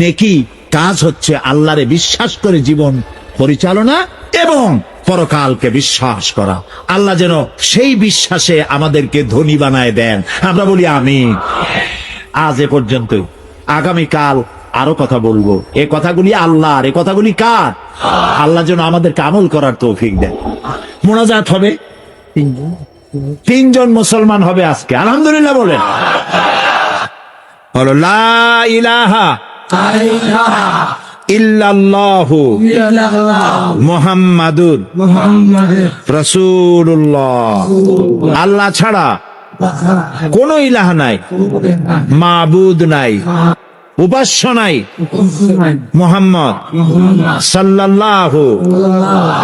নেকি কাজ হচ্ছে আল্লাহরে বিশ্বাস করে জীবন পরিচালনা এবং পরকালকে বিশ্বাস করা। আল্লাহ যেন সেই বিশ্বাসে আমাদেরকে ধনী বানায় দেন। আমরা বলি আমিন। আজ এ পর্যন্ত, আগামীকাল আরো কথা বলবো। এ কথাগুলি আল্লাহর, এ কথাগুলি কার? আল্লাহ যেন আমাদেরকে আমল করার তৌফিক দেন। মোনাজাত হবে, 3 জন মুসলমান হবে আজকে, আলহামদুলিল্লাহ বলেন। বলো লা ইলাহা ইল্লাল্লাহু মুহাম্মাদুর রাসূলুল্লাহ। আল্লাহ ছাড়া কোন ইলাহ নাই, মাবুদ নাই, উপাস্য নাই, মুহাম্মদ সাল্লাল্লাহু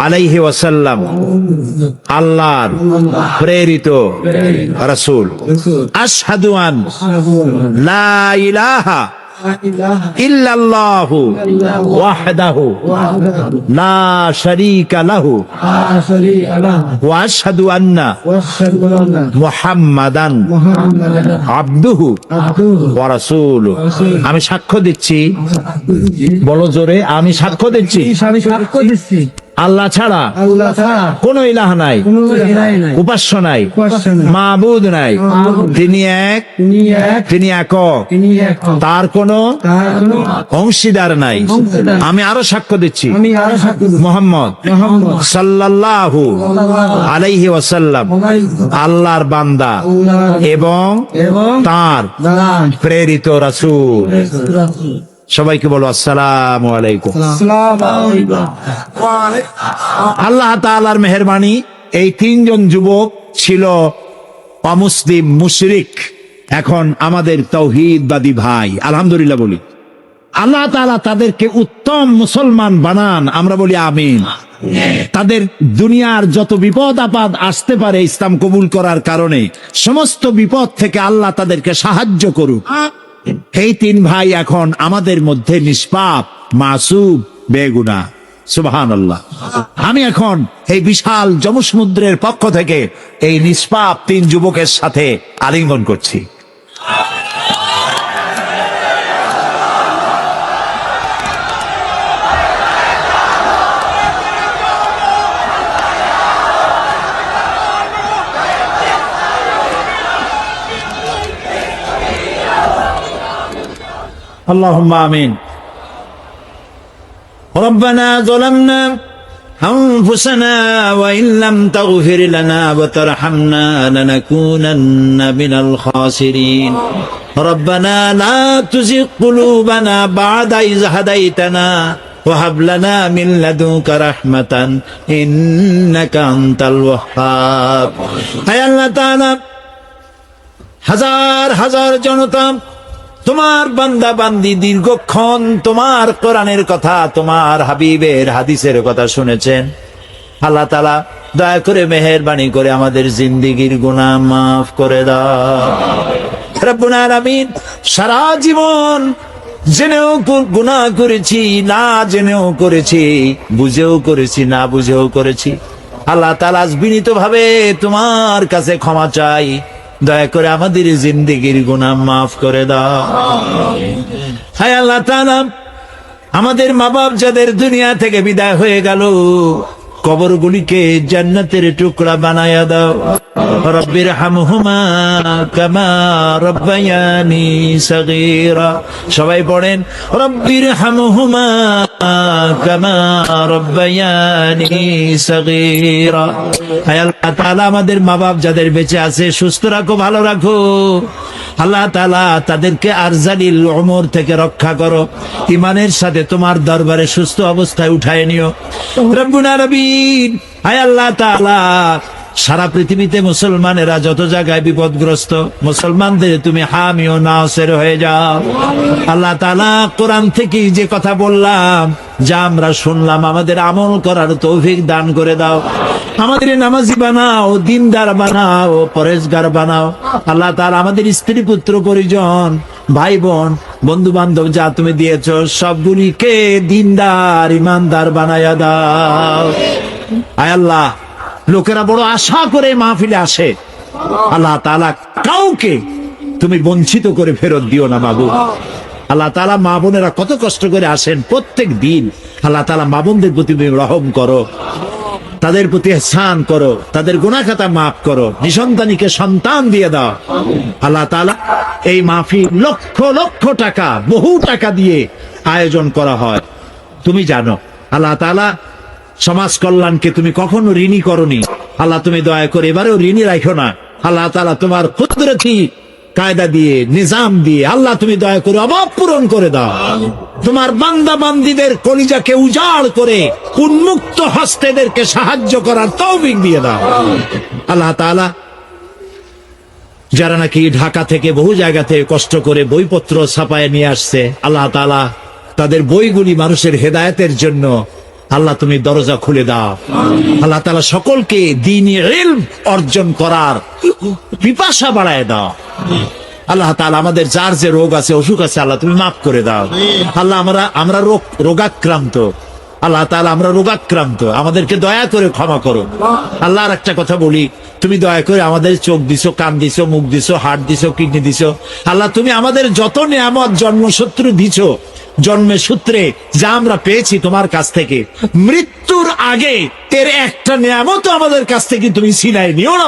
আলাইহি ওয়াসাল্লাম আল্লাহর প্রেরিত রাসূল। আশহাদু আন লা ইলাহা ইল্লাল্লাহু ওয়াহদাহু লা শারীকা লাহু ওয়া আশহাদু আন্না মুহাম্মাদান আবদুহু ওয়া রাসূলুহু। আমি সাক্ষ্য দিচ্ছি, বলো জোরে, আমি সাক্ষ্য দিচ্ছি আল্লাহ ছাড়া কোন ইলাহ নাই, উপাস্য নাই, মাবুদ নাই, তিনি এক, তিনি একক, তার কোন অংশীদার নাই। আমি আরো সাক্ষ্য দিচ্ছি, মুহাম্মদ সাল্লাল্লাহু আলাইহি ওয়াসাল্লাম আল্লাহর বান্দা এবং তার প্রেরিত রাসূল। সবাইকে বলো আসসালামু আলাইকুম। আল্লাহ তাআলার মেহেরবানি, এই তিনজন যুবক ছিল অমুসলিম, মুশরিক, এখন আমাদের তাওহীদবাদী ভাই। আলহামদুলিল্লাহ বলি। আল্লাহ তাআলা তাদেরকে উত্তম মুসলমান বানান, আমরা বলি আমিন। তাদের দুনিয়ার যত বিপদ আপদ আসতে পারে ইসলাম কবুল করার কারণে, সমস্ত বিপদ থেকে আল্লাহ তাদেরকে সাহায্য করুক। এই তিন ভাই এখন আমাদের মধ্যে নিষ্পাপ, মাসুম, বেগুনাহ। সুবহানাল্লাহ। আমি এখন এই বিশাল জমসমুদ্রের পক্ষ থেকে এই নিষ্পাপ তিন যুবকের সাথে আলিঙ্গন করছি। اللهم آمين. ربنا ظلمنا أنفسنا وإن لم تغفر لنا وترحمنا لنكونن من الخاسرين. ربنا لا تزغ قلوبنا بعد إذ هديتنا وهب لنا من لدنك رحمة إنك أنت الوهاب. أي الله تعالى হাজার হাজার জনতা তোমার বান্দা বান্দি দীর্ঘক্ষণ তোমার কোরআনের কথা, তোমার হাবিবের হাদিসের কথা শুনেছেন। আল্লাহ তাআলা দয়া করে মেহেরবানি করে আমাদের জিন্দেগীর গুনাহ মাফ করে দাও রব্বুল আলামিন। সারা জীবন জেনেও গুনাহ করেছি, না জেনেও করেছি, বুঝেও করেছি, না বুঝেও করেছি। আল্লাহ তাআলা বিনীত ভাবে তোমার কাছে ক্ষমা চাই, দয়া করে আমাদের জিন্দেগীর গুনাহ মাফ করে দাও। হায় আল্লাহ তাআলা, আমাদের মা বাপ যাদের দুনিয়া থেকে বিদায় হয়ে গেল, কবরগুলিকে জান্নাতের টুকরা বানায়া দাও। রব্বির হামহুমা কামা রব্বায়ানি সগীরা। সবাই পড়েন রব্বির হামহুমা কামা রব্বায়ানি সগীরা। হায় আল্লাহ তাআলা, আমাদের মা বাপ যাদের বেঁচে আছে সুস্থ রাখো, ভালো রাখো। আল্লাহ তাআলা তাদেরকে আরজালিল উমর থেকে রক্ষা করো, ঈমানের সাথে তোমার দরবারে সুস্থ অবস্থায় উঠায় নিও রব্বুল আলামিন। হায় আল্লাহ তাআলা, সারা পৃথিবীতে মুসলমানেরা যত জায়গায় বিপদগ্রস্ত, মুসলমানদের তুমি হামি ও নাসির হয়ে যাও। আল্লাহ তাআলা, কোরআন থেকে যে কথা বললাম, যা আমরা শুনলাম, আমাদের আমল করার তৌফিক দান করে দাও। আমাদের নামাজি বানাও, দিনদার বানাও, পরেজগার বানাও। আল্লাহ তাআলা, আমাদের স্ত্রী পুত্র পরিজন, ভাই বোন, বন্ধু বান্ধব যা তুমি দিয়েছো, সবগুলিকে দিনদার ইমানদার বানায়া দাও। আয় আল্লাহ, লোকেরা বড় আশা করে মাহফিলে আসে, আল্লাহ তাআলা কাউকে তুমি বঞ্চিত করে ফেরত দিও না মাবুদ। আল্লাহ তাআলা, মা বোনেরা কত কষ্ট করে আসেন প্রত্যেক দিন। আল্লাহ তাআলা, মা বোনদের প্রতি তুমি রহম করো, তাদের প্রতি ইহসান করো, তাদের গুনাহ খাতা মাফ করো, নিঃসন্তানীকে সন্তান দিয়ে দাও। আল্লাহ তাআলা, এই মাহফিল লক্ষ লক্ষ টাকা, বহু টাকা দিয়ে আয়োজন করা হয়, তুমি জানো। আল্লাহ তাআলা, সমাজ কল্যাণকে তুমি কখনো ঋণী করনি। আল্লাহ, তুমি দয়া করে এবারেও ঋণী রাখো না। আল্লাহ তাআলা, তোমার কুদরতি কায়দা দিয়ে, নিজাম দিয়ে আল্লাহ তুমি দয়া করে অভাব পূরণ করে দাও। তোমার বান্দা বান্দীদের কলিজাকে উজাড় করে উন্মুক্ত হস্তেদেরকে সাহায্য করার তৌফিক দিয়ে দাও। আল্লাহ তাআলা, যারা নাকি ঢাকা থেকে বহু জায়গা থেকে কষ্ট করে বইপত্র ছাপায় নিয়ে আসছে, আল্লাহ তাআলা তাদের বইগুলি মানুষের হেদায়েতের জন্য আল্লাহ তুমি দরজা খুলে দাও। আল্লাহ তাআলা সকলকে দ্বীনি ইলম অর্জন করার পিপাসা বাড়ায় দাও। আল্লাহ তাআলা, আমাদের যার যে রোগ আছে, অসুখ আছে, আল্লাহ তুমি মাফ করে দাও। আল্লাহ, আমরা রোগাক্রান্ত। আল্লাহ তাআলা, আমরা রোগাক্রান্ত, আমাদেরকে দয়া করে ক্ষমা করো। আল্লাহ, আর একটা কথা বলি, তুমি দয়া করে আমাদের চোখ দিছো, কান দিছো, মুখ দিছো, হার্ট দিছো, কিডনি দিছো। আল্লাহ, তুমি আমাদের যত নিয়ামত জন্মসূত্রে দিছো, জন্মের সূত্রে যা আমরা পেয়েছি তোমার কাছ থেকে, মৃত্যুর আগে এর একটা নিয়ামত আমাদের কাছ থেকে তুমি ছিনাই নিও না।